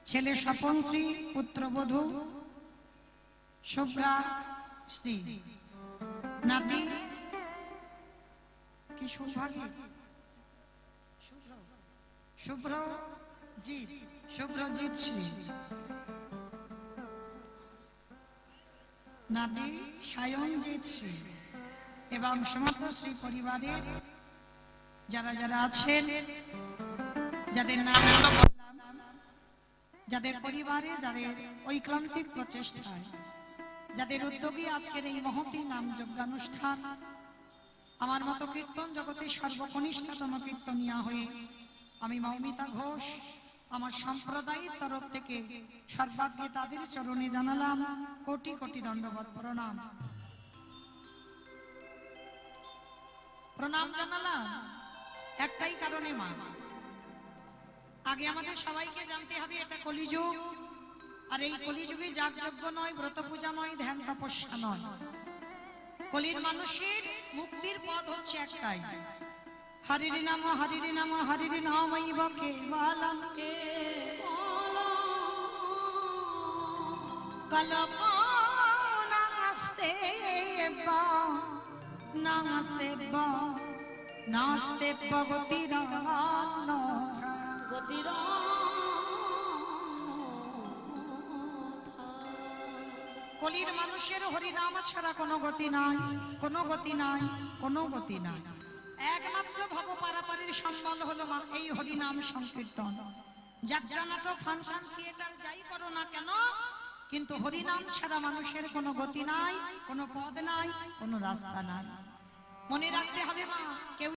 ছেলে স্বপন শ্রী, পুত্রবধূ শুভ্রা শ্রী, নাতি কি সৌভাগ্য, শুভ্রজিৎ শ্রী, নাতি সায়নজিৎ শ্রী এবং সমস্ত শ্রী পরিবারের যারা যারা আছেন, যাদের নাম বললাম, যাদের পরিবারে, যাদের ঐক্লান্তিক প্রচেষ্টায়, যাদের উদ্যোগে আজকের এই মহতী নাম যজ্ঞানুষ্ঠান, আমার মতো কীর্তন জগতে সর্বকনিষ্ঠতম কীর্তনিয়া হয়ে আমি মৌমিতা ঘোষ আমার সম্প্রদায়ের তরফ থেকে সর্বাগ্রে তাদের চরণে জানালাম কোটি কোটি দণ্ডবত প্রণাম। প্রণাম জানালাম একটাই কারণে মা, আগে আমাদের সবাইকে জানতে হবে এটা কলিযুগ, আর এই কলিযুগে যাগযজ্ঞ নয়, ব্রত পূজা নয়, ধ্যান তপস্যা নয়। কলির মানুষের মুক্তির পথ হচ্ছে একটাই, হরির নাম হরির নাম হরির নামৈব কেবলম কল্পনা নাস্তে বা নাস্তে বা নাস্তে ভগতিরান্যথা। কলির মানুষের হরিনাম ছাড়া কোনো গতি নাই, কোনো গতি নাই, কোনো গতি নাই। একমাত্র ভব পারাপারের সম্বল হলো এই হরিনাম সংকীর্তন। যাত্রা, নাটক, ফাংশন, থিয়েটার যাই করো না কেন, কিন্তু হরিনাম ছাড়া মানুষের কোনো গতি নাই, কোনো পদ নাই, কোনো রাস্তা নাই। মনে রাখতে হবে মা, কেউ